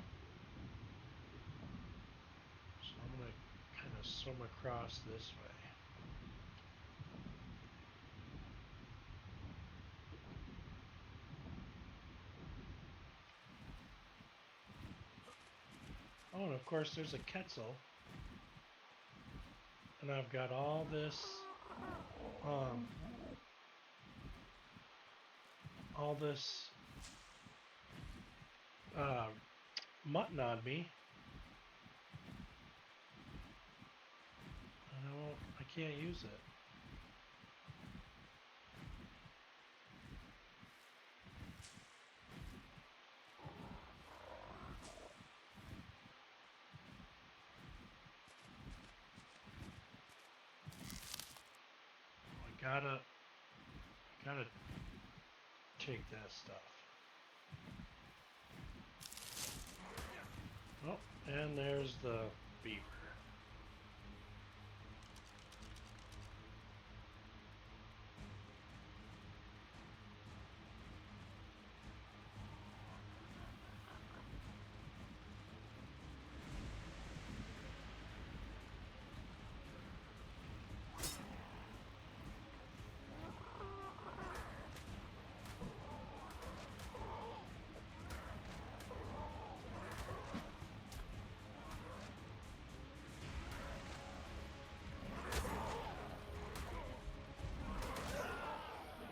So I'm going to kind of swim across this way. Oh, and of course there's a Quetzal. And I've got all this mutton on me. And I can't use it. I gotta take that stuff. Oh, and there's the beaver.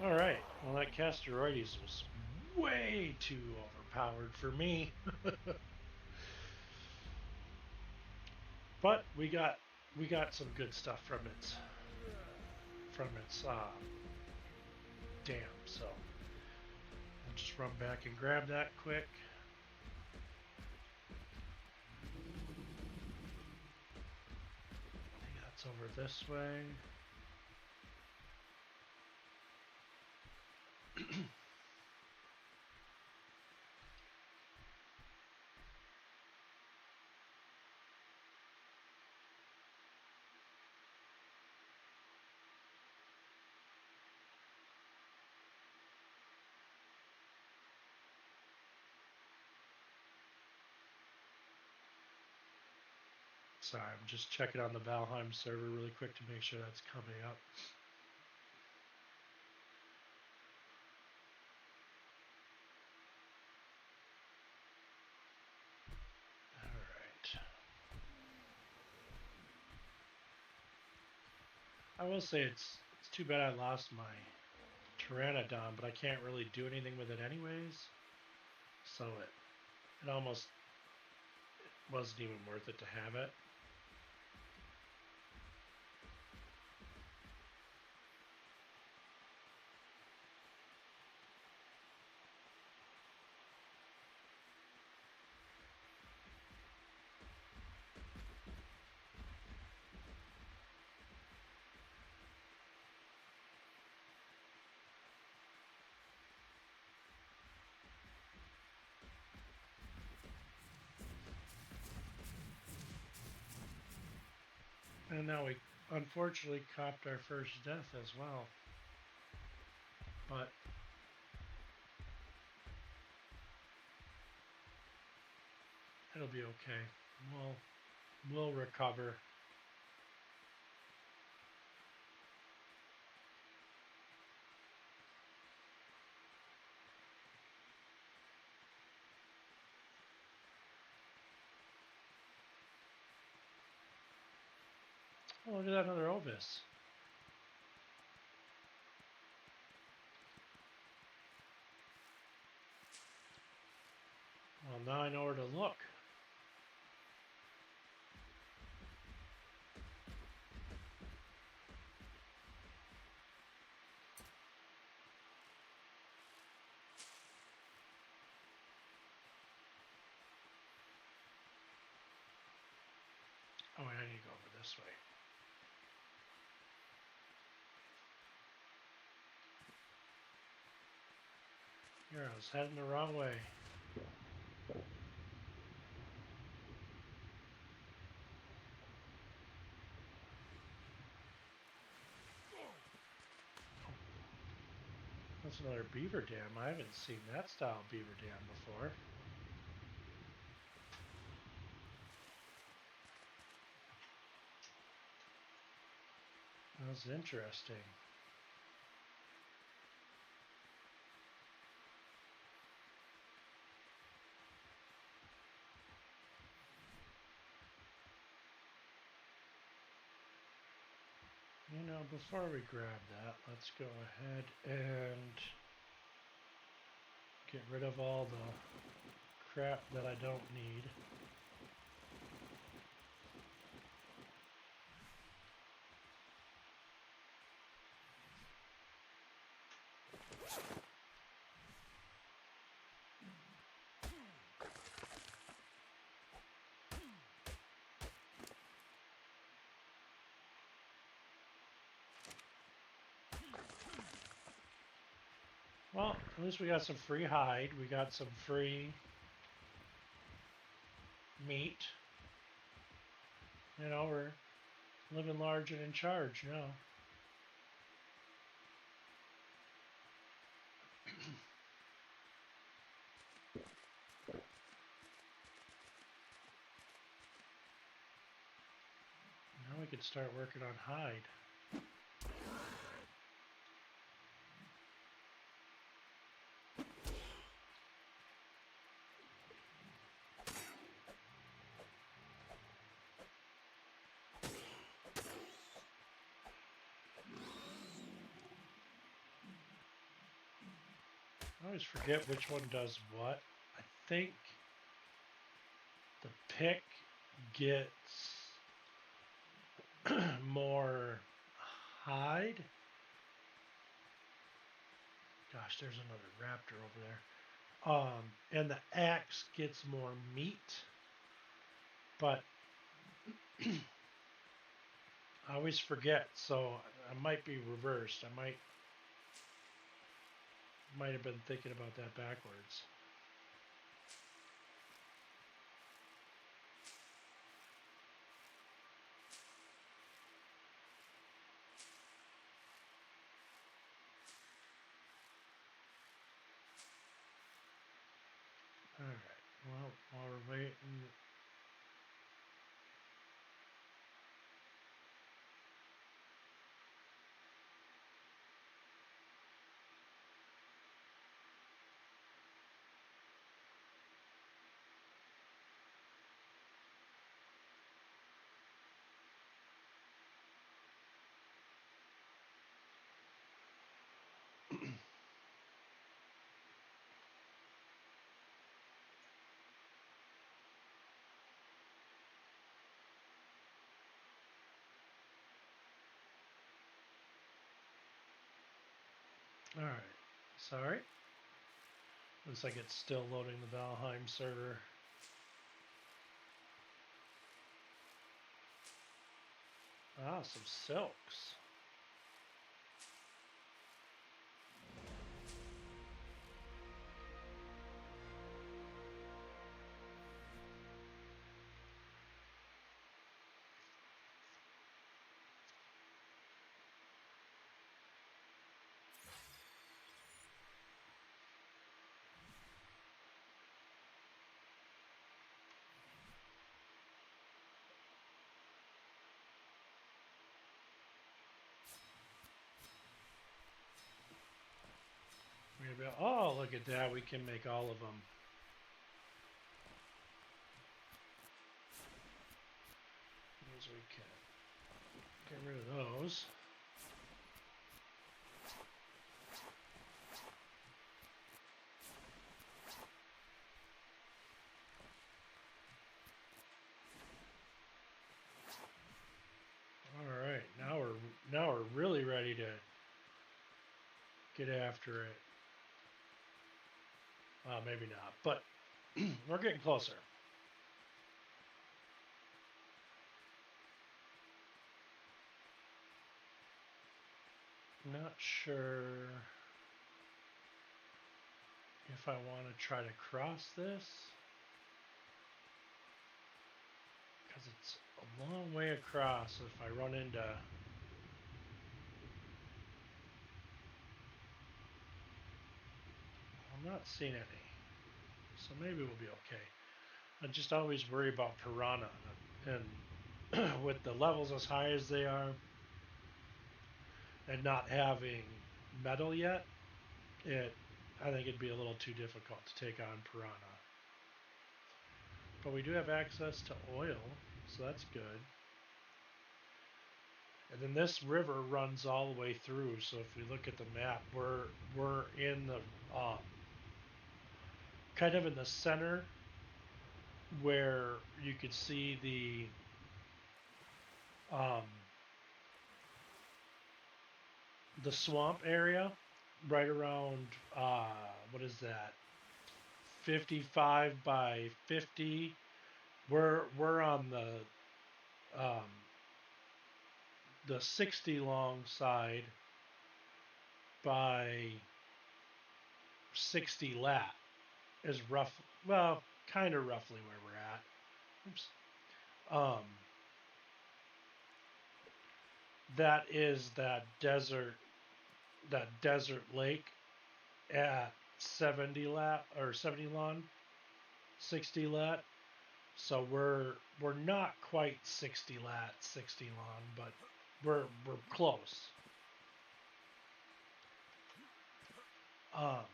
Alright, well that Casteroides was way too overpowered for me. But we got some good stuff from its dam, so I'll just run back and grab that quick. It's over this way. Sorry, I'm just checking on the Valheim server really quick to make sure that's coming up. Alright. I will say it's too bad I lost my Pteranodon, but I can't really do anything with it anyways. So it almost wasn't even worth it to have it. And now we unfortunately copped our first death as well. But it'll be okay. We'll recover. Oh, look at that, another Ovis. Well, now I know where to look. Oh, wait, I need to go over this way. Here, I was heading the wrong way. That's another beaver dam. I haven't seen that style beaver dam before. That's interesting. You know, before we grab that, let's go ahead and get rid of all the crap that I don't need. Well, at least we got some free hide. We got some free meat. You know, we're living large and in charge now. Now we could start working on hide. I always forget which one does what. I think the pick gets more hide. Gosh, there's another raptor over there. And the axe gets more meat. But I always forget, so I might be reversed. I might have been thinking about that backwards. All right. Well, while we're waiting, all right. Sorry. Looks like it's still loading the Valheim server. Ah, some silks. Oh, look at that. We can make all of them. As we can get rid of those. All right, now we're really ready to get after it. Maybe not, but we're getting closer. Not sure if I want to try to cross this because it's a long way across. If I run into, I'm not seeing any, so maybe we'll be okay. I just always worry about piranha, and with the levels as high as they are, and not having metal yet, I think it'd be a little too difficult to take on piranha. But we do have access to oil, so that's good. And then this river runs all the way through. So if we look at the map, we're in the kind of in the center where you could see the swamp area, right around what is that? 55 by 50. We're on um, the 60 long side by 60 lat is rough. Well, kind of roughly where we're at. Oops. That is that desert lake at 70 lat or 70 long, 60 lat. So we're not quite 60 lat, 60 long, but we're close. Um,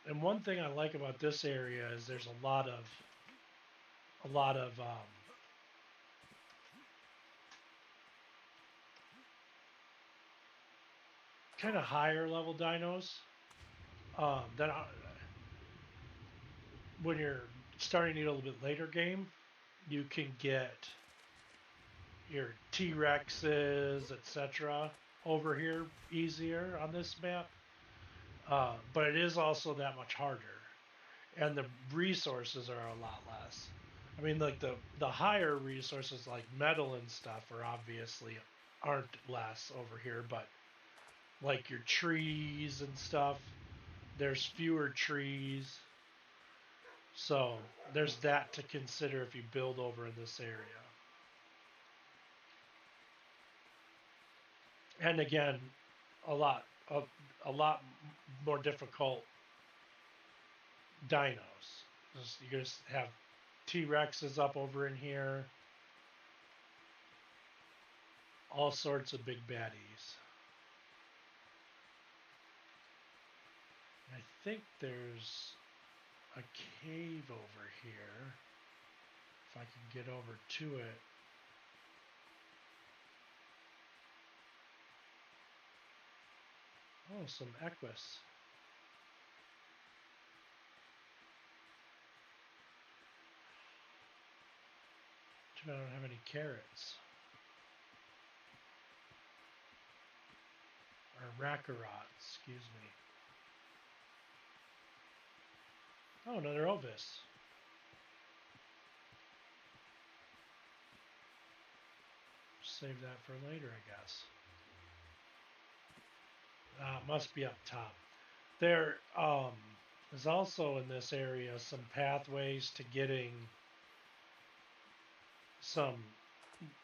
and one thing I like about this area is there's a lot of kind of higher level dinos that when you're starting to get a little bit later game, you can get your T Rexes, etc. over here easier on this map. But it is also that much harder, and the resources are a lot less. I mean, like the higher resources like metal and stuff are obviously aren't less over here, but like your trees and stuff, there's fewer trees. So there's that to consider if you build over in this area. And again, a lot a, a lot more difficult dinos. You just have T-Rexes up over in here, all sorts of big baddies. I think there's a cave over here. If I can get over to it. Oh, some Equus. Too bad I don't have any carrots. Or Raccarots, excuse me. Oh, another Ovis. Save that for later, I guess. Must be up top. There is also in this area some pathways to getting some,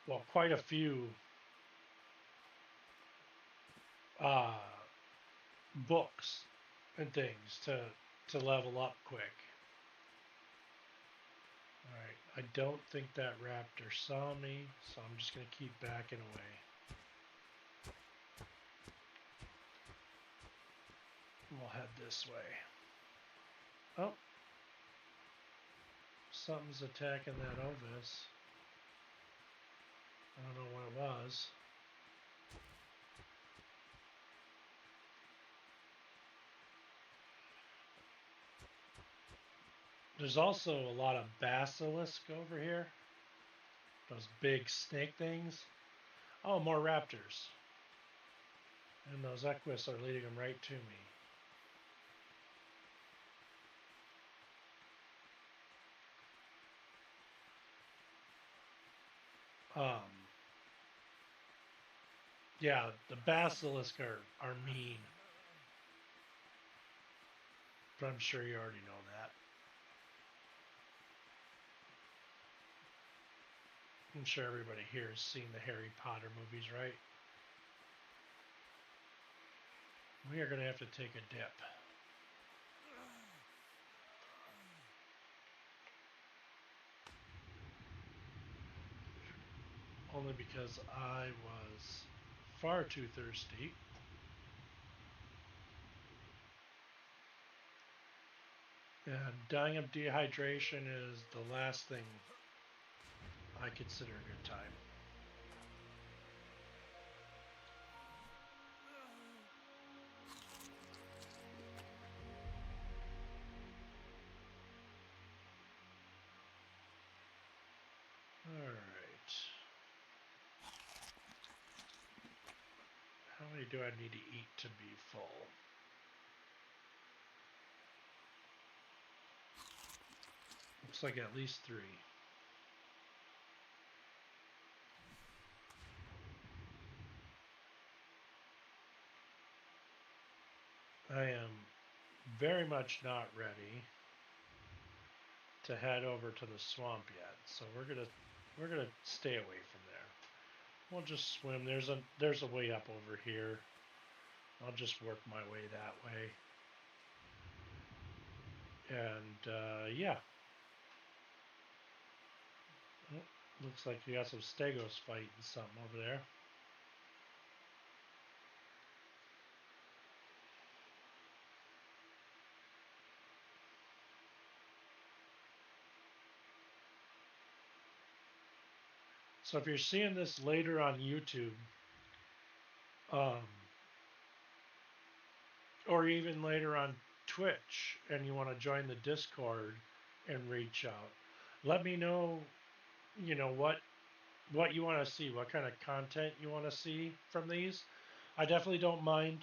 well, quite a few uh, books and things to level up quick. All right, I don't think that raptor saw me, so I'm just going to keep backing away. We'll head this way. Oh, something's attacking that Ovis. I don't know what it was. There's also a lot of basilisk over here. Those big snake things. Oh, more raptors. And those Equus are leading them right to me. Yeah, the basilisk are mean. But I'm sure you already know that. I'm sure everybody here has seen the Harry Potter movies, right? We are going to have to take a dip. Only because I was far too thirsty. And dying of dehydration is the last thing I consider a good time. Alright. How many do I need to eat to be full? Looks like at least 3. I am very much not ready to head over to the swamp yet, so we're gonna stay away from there. We'll just swim. There's a way up over here. I'll just work my way that way. And yeah. Oh, looks like you got some stegos fighting something over there. So if you're seeing this later on YouTube, um, or even later on Twitch, and you want to join the Discord and reach out, let me know. You know what you want to see, what kind of content you want to see from these. I definitely don't mind,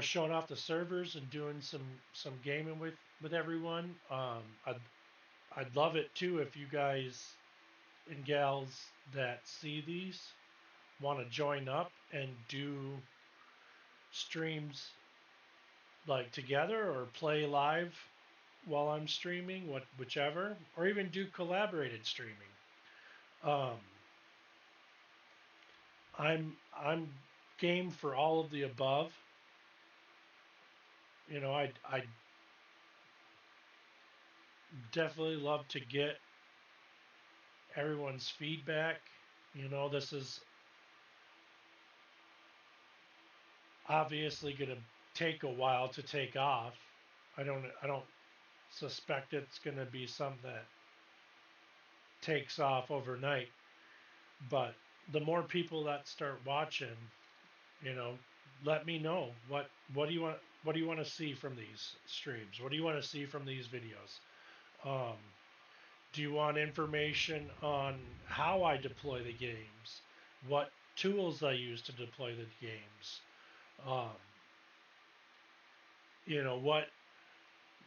showing off the servers and doing some gaming with everyone. I'd love it too if you guys and gals that see these want to join up and do streams like together or play live while I'm streaming, whichever, or even do collaborated streaming. Um, I'm game for all of the above. You know, I definitely love to get everyone's feedback. You know, this is obviously going to take a while to take off. I don't suspect it's going to be something that takes off overnight, but the more people that start watching, you know, let me know what do you want to see from these streams? What do you want to see from these videos? Um, do you want information on how I deploy the games? What tools I use to deploy the games? Um, you know, what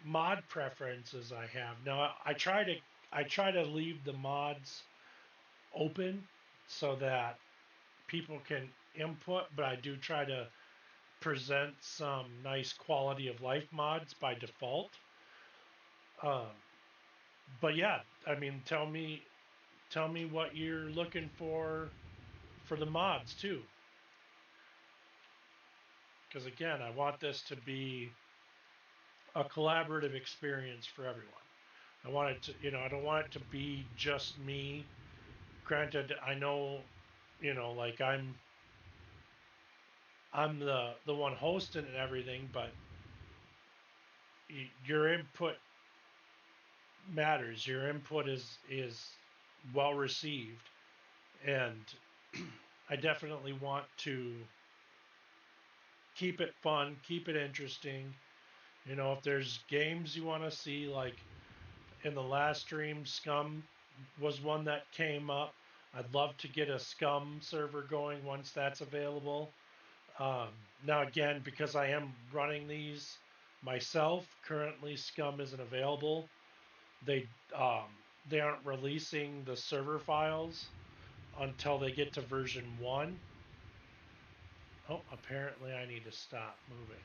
mod preferences I have. Now I try to leave the mods open so that people can input, but I do try to present some nice quality of life mods by default. Um, but yeah, I mean, tell me what you're looking for the mods too, because again, I want this to be a collaborative experience for everyone. I want it to, you know, I don't want it to be just me. Granted, I know, you know, like I'm the one hosting and everything, but your input matters. Your input is well received, and I definitely want to keep it fun, keep it interesting. You know, if there's games you want to see, like in the last stream, Scum was one that came up. I'd love to get a Scum server going once that's available. Um, Now, again, because I am running these myself, currently Scum isn't available. They um, they aren't releasing the server files until they get to version 1. Oh, apparently I need to stop moving.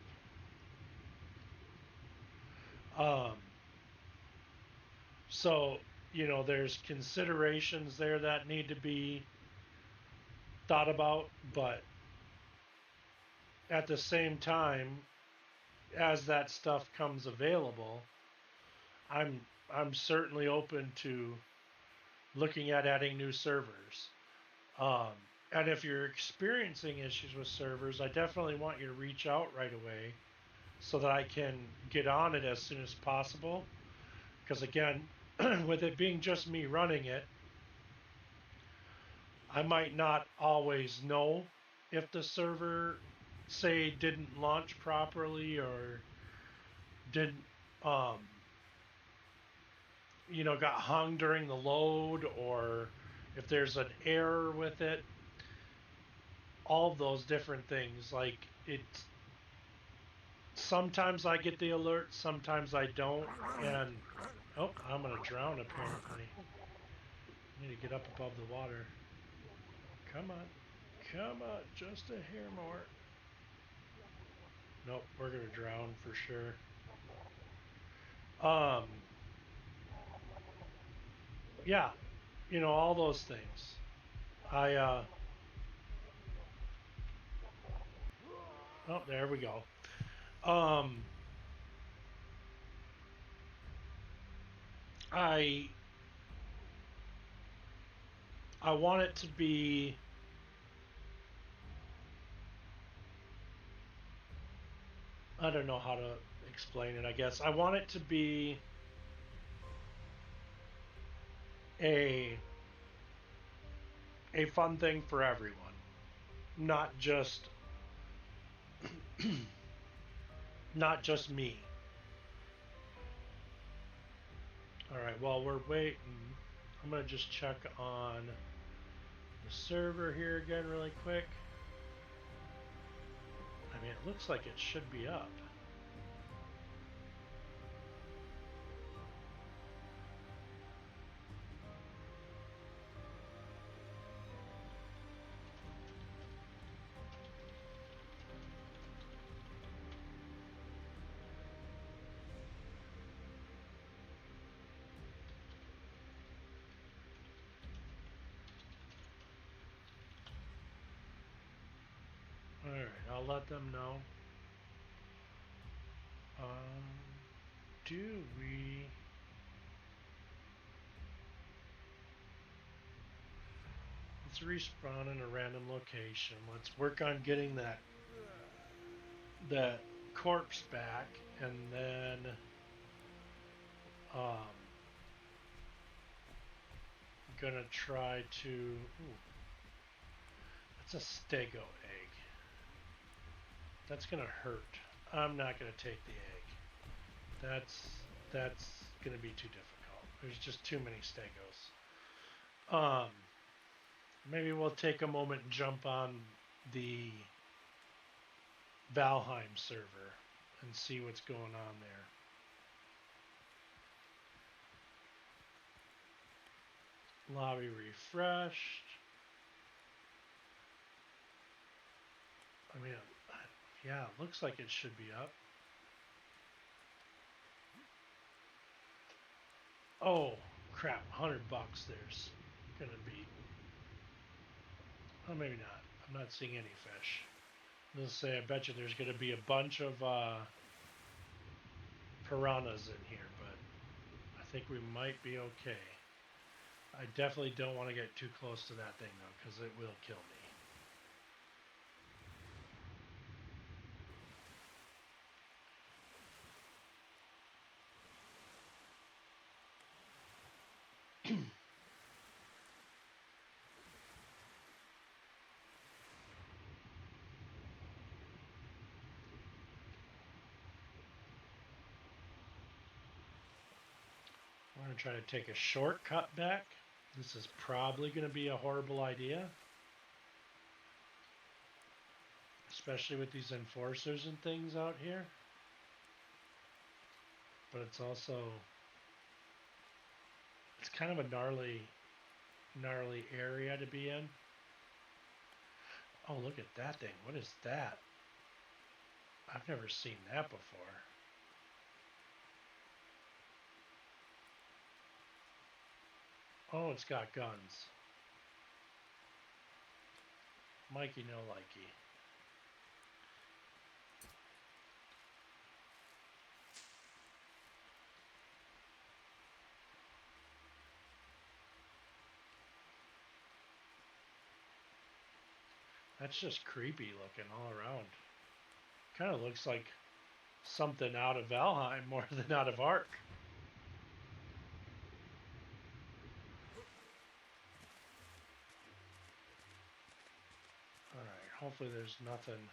So, you know, there's considerations there that need to be thought about, but at the same time, as that stuff comes available, I'm I'm certainly open to looking at adding new servers. Um, and if you're experiencing issues with servers, I definitely want you to reach out right away so that I can get on it as soon as possible. Because again, with it being just me running it, I might not always know if the server, say, didn't launch properly or didn't, um, you know, got hung during the load, or if there's an error with it. All of those different things. Like it's sometimes I get the alert, sometimes I don't, and oh, I'm gonna drown apparently. I need to get up above the water. Come on, come on, just a hair more. Nope, we're gonna drown for sure. Um, yeah, you know, all those things. I oh, there we go. Um, I I want it to be. I don't know how to explain it. I guess I want it to be a a fun thing for everyone, not just not just me. All right, while we're waiting, I'm gonna just check on the server here again really quick. I mean, it looks like it should be up. I'll let them know. Do we... Let's respawn in a random location. Let's work on getting that corpse back, and then I'm gonna try to... Ooh, that's a stego egg. That's gonna hurt. I'm not gonna take the egg. That's gonna be too difficult. There's just too many stegos. Maybe we'll take a moment and jump on the Valheim server and see what's going on there. Lobby refreshed. I mean, yeah, it looks like it should be up. Oh, crap, $100 there's gonna be. Oh, maybe not. I'm not seeing any fish. Let's say, I bet you there's gonna be a bunch of piranhas in here, but I think we might be okay. I definitely don't want to get too close to that thing though, because it will kill me. We're going to try to take a shortcut back. This is probably going to be a horrible idea. Especially with these enforcers and things out here. But it's also... It's kind of a gnarly area to be in. Oh, look at that thing. What is that? I've never seen that before. Oh, it's got guns. Mikey no likey. That's just creepy looking all around. Kind of looks like something out of Valheim more than out of Ark. Alright, hopefully there's nothing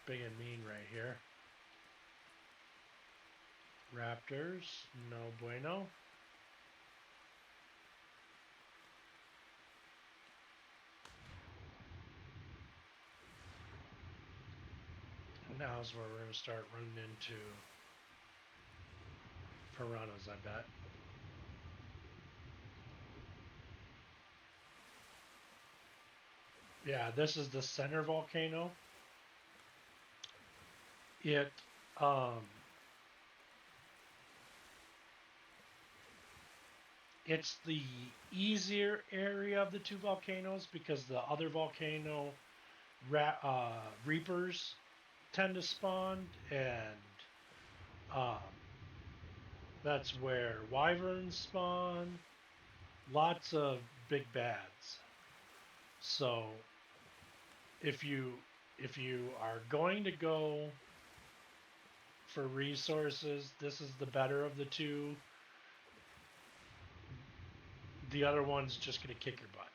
big and mean right here. Raptors, no bueno. Now's where we're going to start running into piranhas, I bet. Yeah, this is the center volcano. It's the easier area of the two volcanoes because the other volcano reapers tend to spawn, and that's where wyverns spawn. Lots of big bads. So if you are going to go for resources, this is the better of the two. The other one's just going to kick your butt.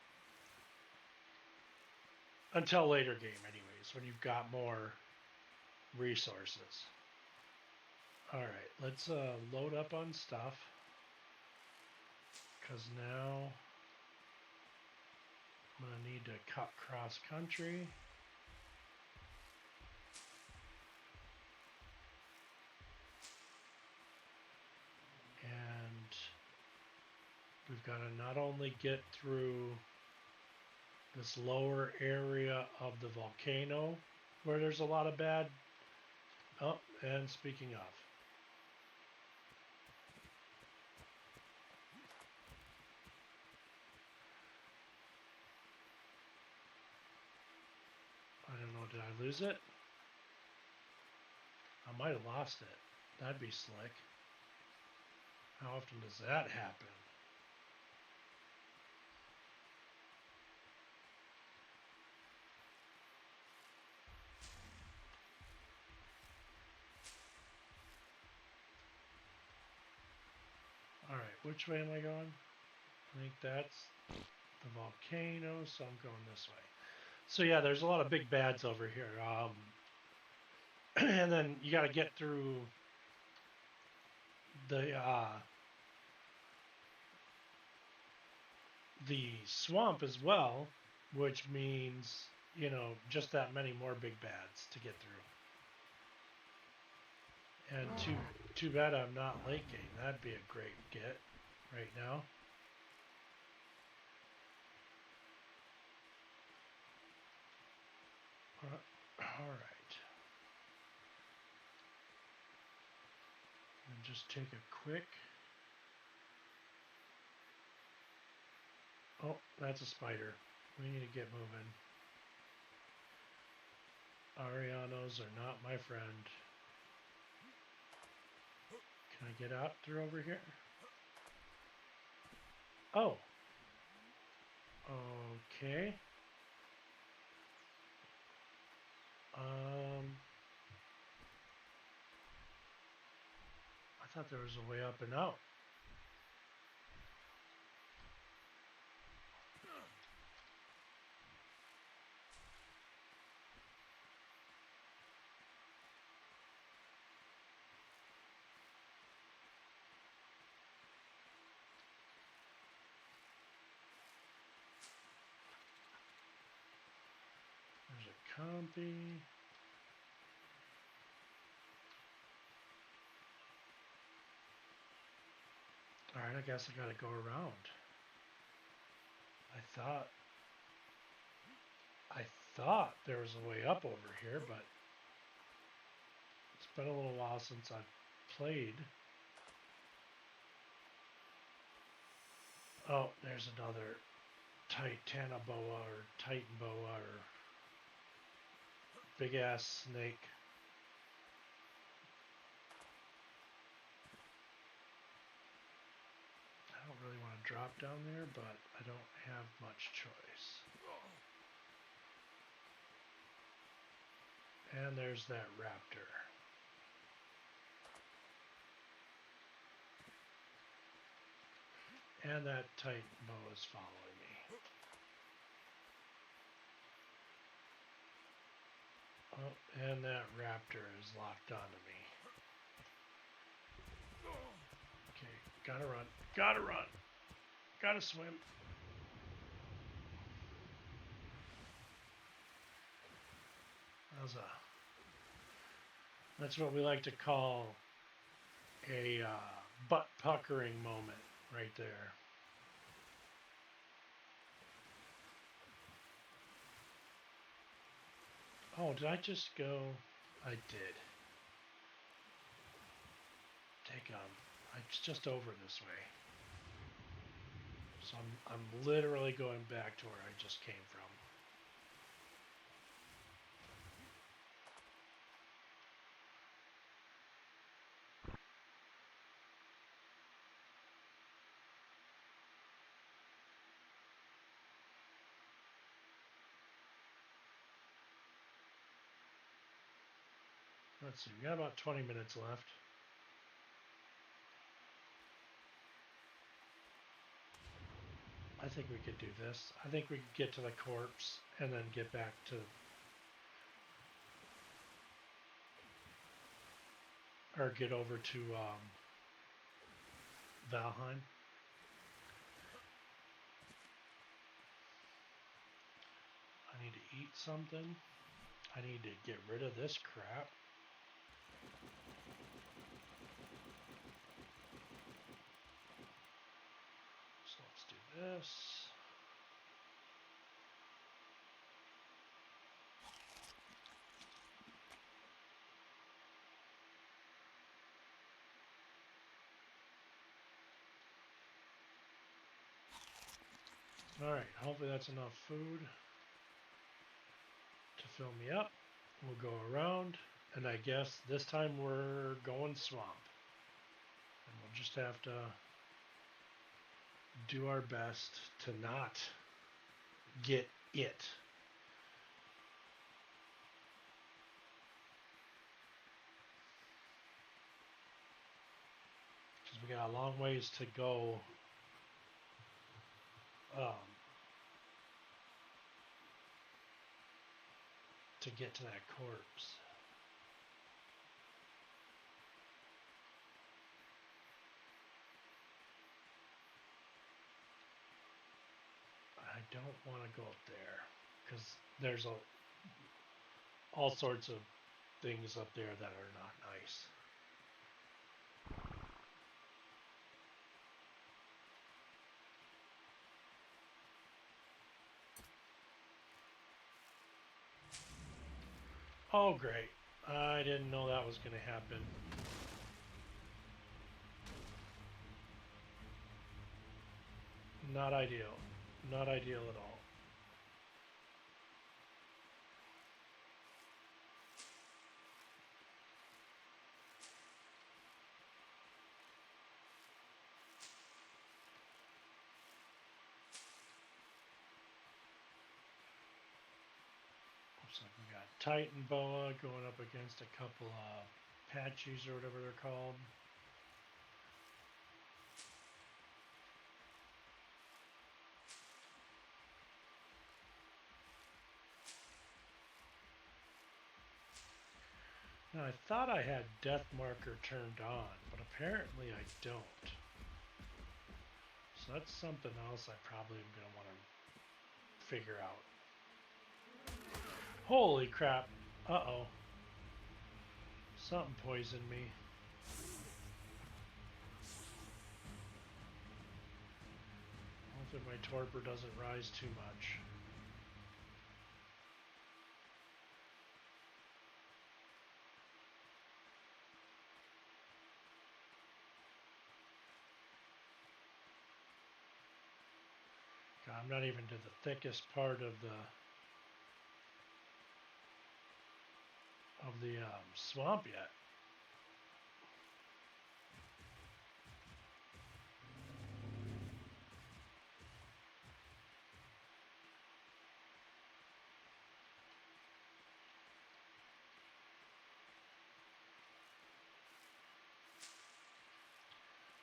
Until later game, anyways, when you've got more resources. Alright, let's load up on stuff. Because now I'm going to need to cut cross country. And we've got to not only get through this lower area of the volcano where there's a lot of bad... Oh, and speaking of, I don't know, did lose it? I might have lost it. That'd be slick. How often does that happen? Alright, which way am I going? I think that's the volcano, so I'm going this way. So yeah, there's a lot of big bads over here. And then you got to get through the swamp as well, which means, you know, just that many more big bads to get through. And too bad I'm not late game. That'd be a great get right now. All right. And just take a quick. Oh, that's a spider. We need to get moving. Arianos are not my friend. Can I get out through over here? Oh. Okay. I thought there was a way up and out. There's a compy. Alright, I guess I gotta go around. I thought there was a way up over here, but it's been a little while since I've played. Oh, there's another Titanoboa or Titan boa or big ass snake. I don't really want to drop down there, but I don't have much choice. And there's that raptor. And that Titan boa is following me. Oh, and that raptor is locked onto me. Okay, gotta run. Gotta run. Gotta swim. That's what we like to call a butt puckering moment right there. Oh, did I just go? I did. It's just over this way. So I'm literally going back to where I just came from. Let's see, we got about 20 minutes left. I think we could do this. I think we could get to the corpse and then get back to... Or get over to Valheim. I need to eat something. I need to get rid of this crap. So let's do this. Alright, hopefully that's enough food to fill me up. We'll go around, and I guess this time we're going swamp. And we'll just have to do our best to not get it. Because we got a long ways to go to get to that corpse. I don't want to go up there because there's all sorts of things up there that are not nice. Oh, great. I didn't know that was going to happen. Not ideal. Not ideal at all. Looks like we got Titan Boa going up against a couple of Apaches or whatever they're called. Now, I thought I had Death Marker turned on, but apparently I don't. So that's something else I probably am going to want to figure out. Holy crap. Uh-oh. Something poisoned me. Hopefully my torpor doesn't rise too much. God, I'm not even to the thickest part of the swamp yet.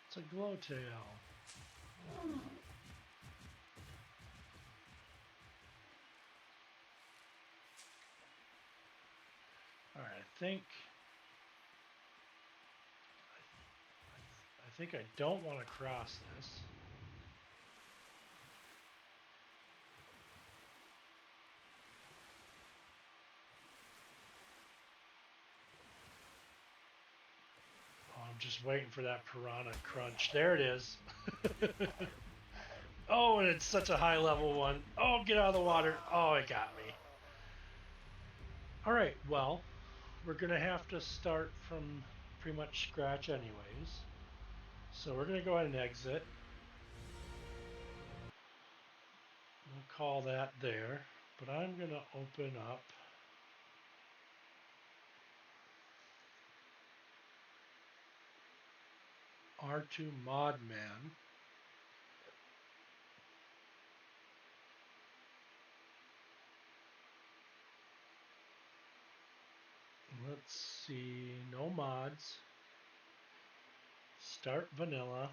It's a glowtail. All right, I think I don't want to cross this. Oh, I'm just waiting for that piranha crunch. There it is. Oh, and it's such a high level one. Oh, get out of the water. Oh, it got me. All right, well, we're going to have to start from pretty much scratch anyways. So we're going to go ahead and exit. We'll call that there. But I'm going to open up R2 Modman. Let's see, no mods. Start vanilla.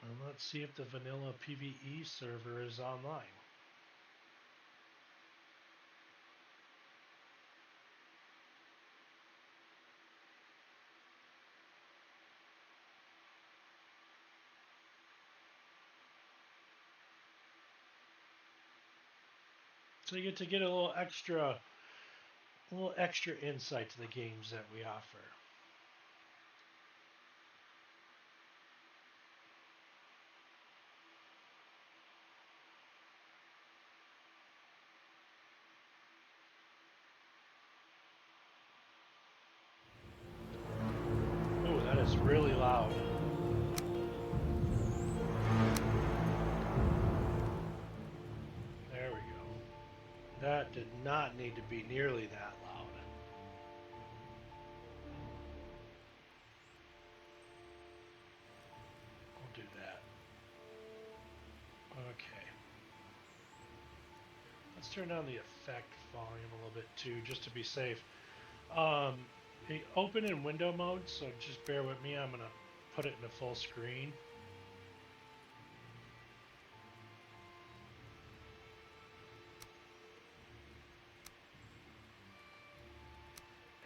And let's see if the vanilla PvE server is online. So you get to get a little extra insight to the games that we offer. Oh, that is really loud. There we go. That That did not need to be nearly that loud. We'll do that. Okay. Let's turn down the effect volume a little bit too, just to be safe. Open in window mode, so just bear with me. I'm going to put it into full screen.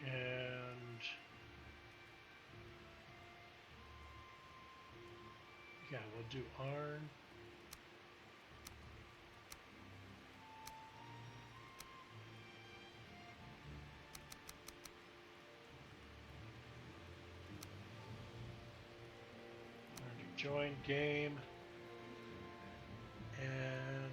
And yeah, we'll do Arn. Join game. And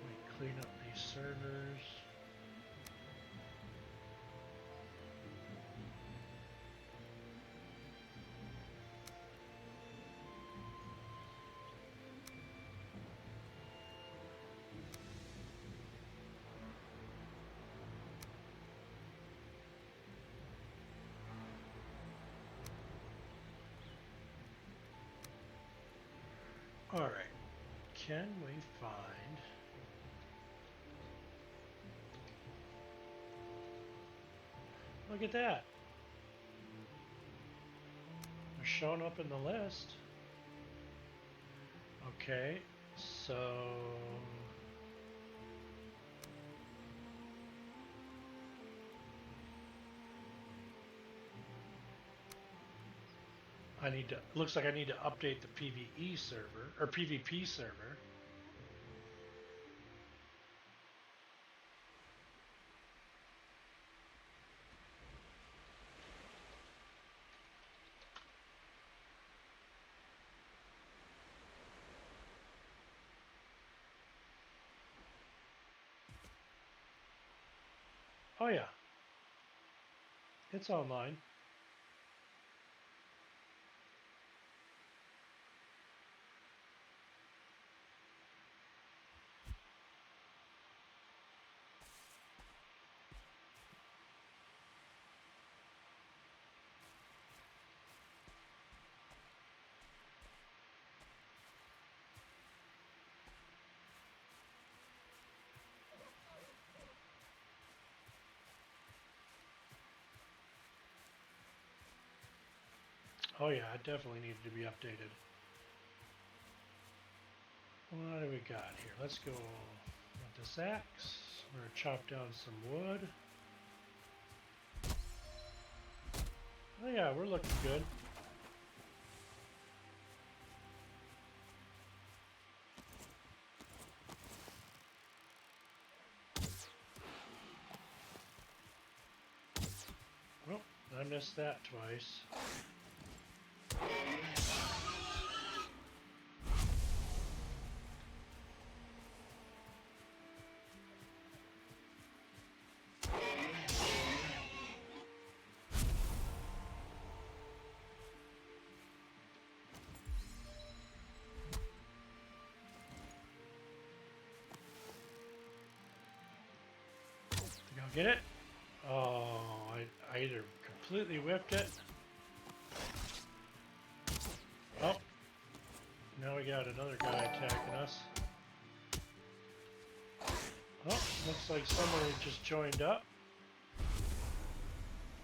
we clean up these servers. All right. Can we find... Look at that. They're showing up in the list. Okay, so... looks like I need to update the PvE server, or PvP server. Oh yeah, it's online. Oh yeah, it definitely needed to be updated. What do we got here? Let's go with this axe. We're gonna chop down some wood. Oh yeah, we're looking good. Oh, I missed that twice. Get it? Oh, I either completely whipped it. Oh, now we got another guy attacking us. Oh, looks like someone just joined up.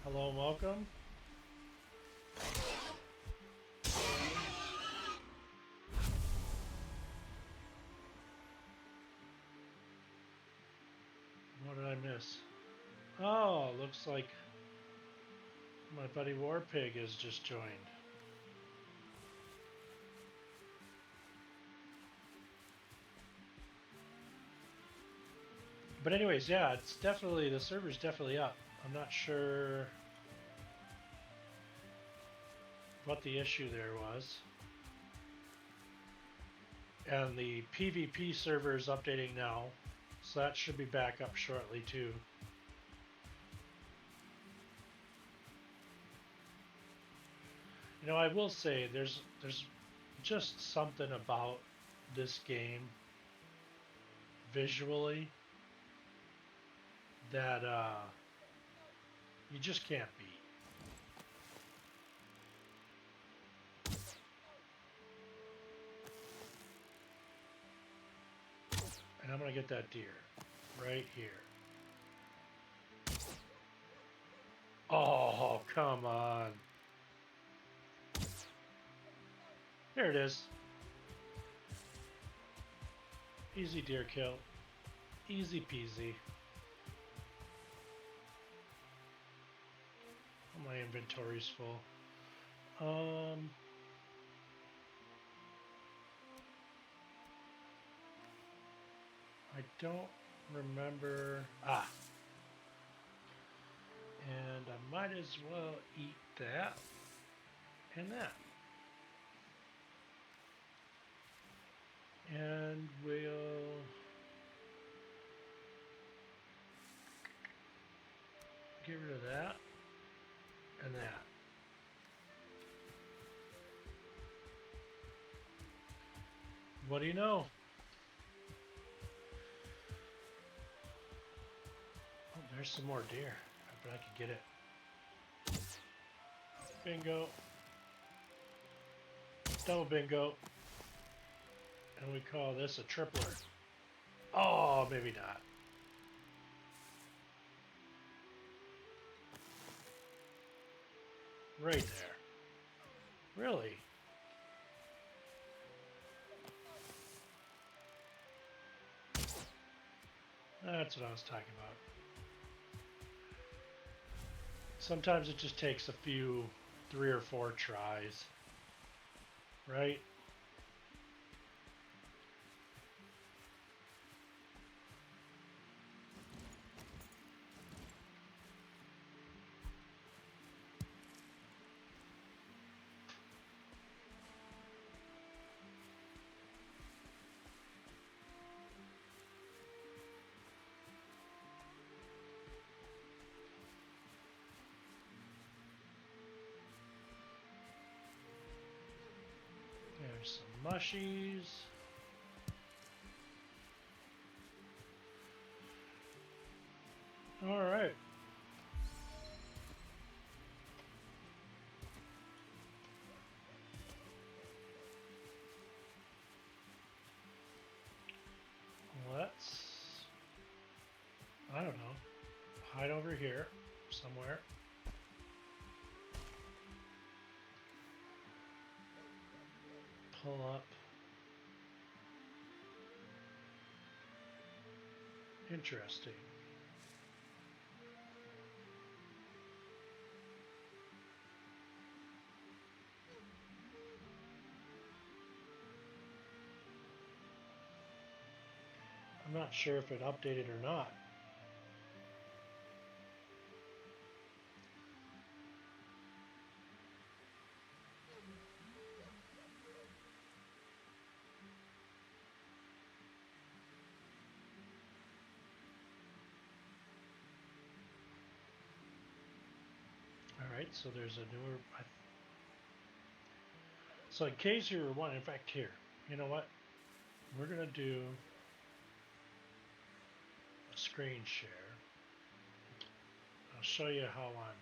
Hello and welcome. What did I miss? Oh, looks like my buddy Warpig has just joined. But anyways, yeah, it's definitely, the server's definitely up. I'm not sure what the issue there was. And the PvP server is updating now, so that should be back up shortly too. You know, I will say there's just something about this game visually that you just can't beat. And I'm going to get that deer right here. Oh, come on. There it is. Easy deer kill. Easy peasy. My inventory's full. I don't remember. And I might as well eat that and that. And we'll get rid of that and that. What do you know? Oh, there's some more deer. I bet I could get it. Bingo. Double bingo. And we call this a tripler. Oh, maybe not. Right there. Really? That's what I was talking about. Sometimes it just takes a few, 3 or 4 tries. Right? There's some mushies. All right. Let's, I don't know, hide over here somewhere. Pull up. Interesting. I'm not sure if it updated or not. All right, so there's a newer. So in case you were wondering, in fact, here, you know what? We're gonna do a screen share. I'll show you how I'm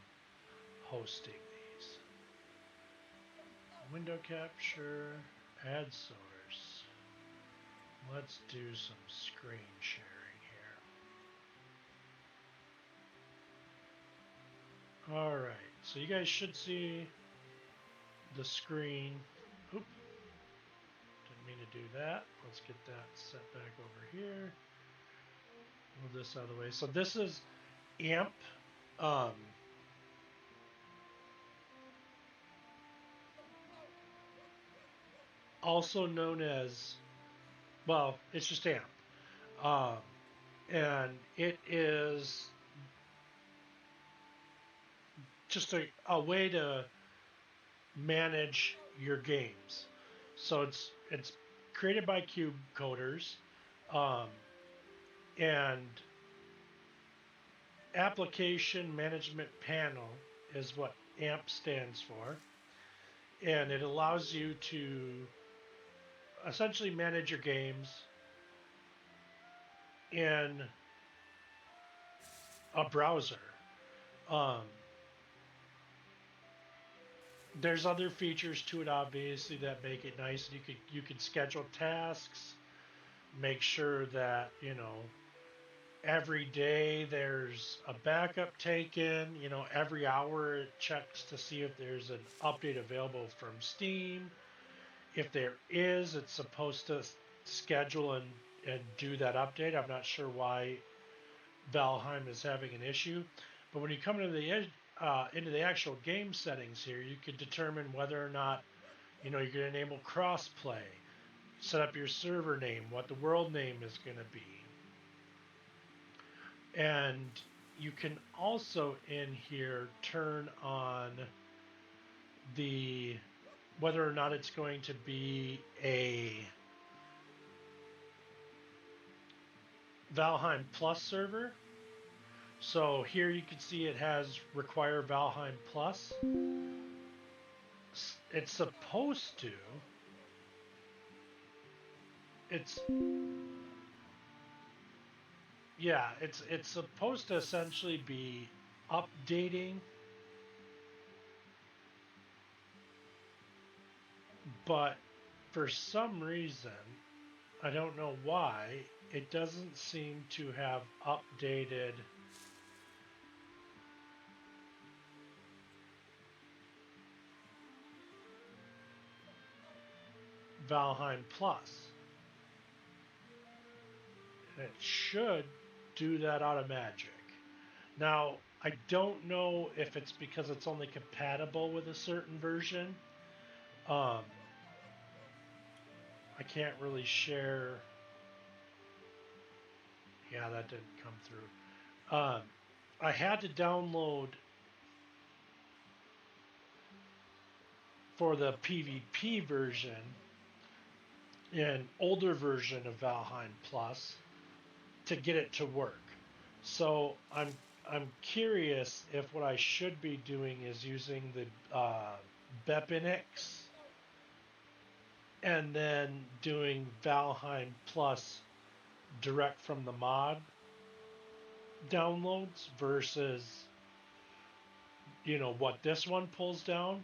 hosting these. Window capture, add source. Let's do some screen sharing here. All right, so you guys should see the screen. Oop, didn't mean to do that. Let's get that set back over here. Move this out of the way. So this is AMP. Also known as, well, it's just AMP. And it is just a way to manage your games. So it's created by cube coders, and application management panel is what AMP stands for, and it allows you to essentially manage your games in a browser. Um, there's other features to it, obviously, that make it nice. You could schedule tasks, make sure that every day there's a backup taken. Every hour it checks to see if there's an update available from Steam. If there is, it's supposed to schedule and do that update. I'm not sure why Valheim is having an issue, but when you come into the actual game settings here, you can determine whether or not you can enable crossplay, set up your server name, what the world name is going to be, and you can also in here turn on the whether or not it's going to be a Valheim Plus server. So here you can see it has require Valheim Plus. It's supposed to. It's yeah. It's supposed to essentially be updating, but for some reason, I don't know why, it doesn't seem to have updated Valheim Plus. And it should do that out of magic. Now, I don't know if it's because it's only compatible with a certain version. Um, I can't really share. Yeah, that didn't come through. I had to download for the PvP version an older version of Valheim Plus to get it to work. So I'm curious if what I should be doing is using the Bepinix and then doing Valheim Plus direct from the mod downloads versus what this one pulls down.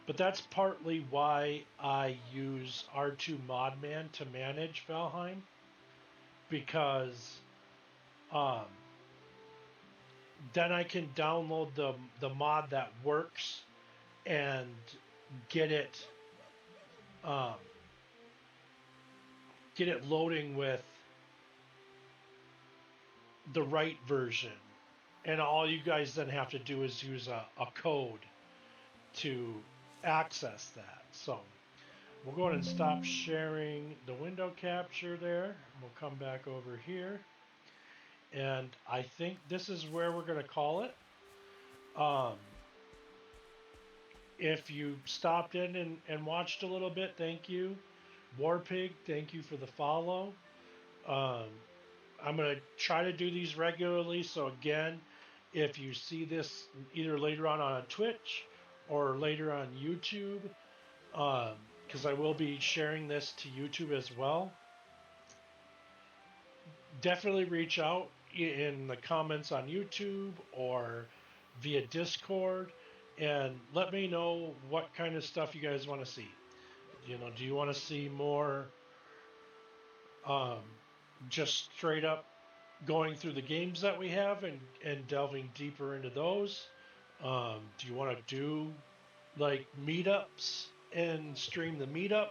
But that's partly why I use R2 Modman to manage Valheim, because um, then I can download the mod that works and get it um, get it loading with the right version. And all you guys then have to do is use a code to access that. So we'll go ahead and stop sharing the window capture there. We'll come back over here. And I think this is where we're going to call it. If you stopped in and watched a little bit, thank you. Warpig, thank you for the follow. Um, I'm going to try to do these regularly. So again, if you see this either later on Twitch or later on YouTube, because I will be sharing this to YouTube as well, definitely reach out in the comments on YouTube or via Discord and let me know what kind of stuff you guys want to see. Do you want to see more um, just straight up going through the games that we have and delving deeper into those? Do you want to do like meetups and stream the meetup?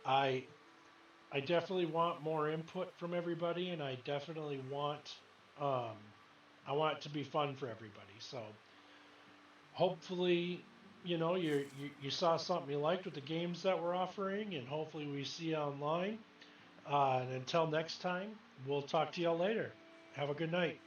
I definitely want more input from everybody, and I definitely want I want it to be fun for everybody. So hopefully, you saw something you liked with the games that we're offering, and hopefully we see you online. And until next time, we'll talk to y'all later. Have a good night.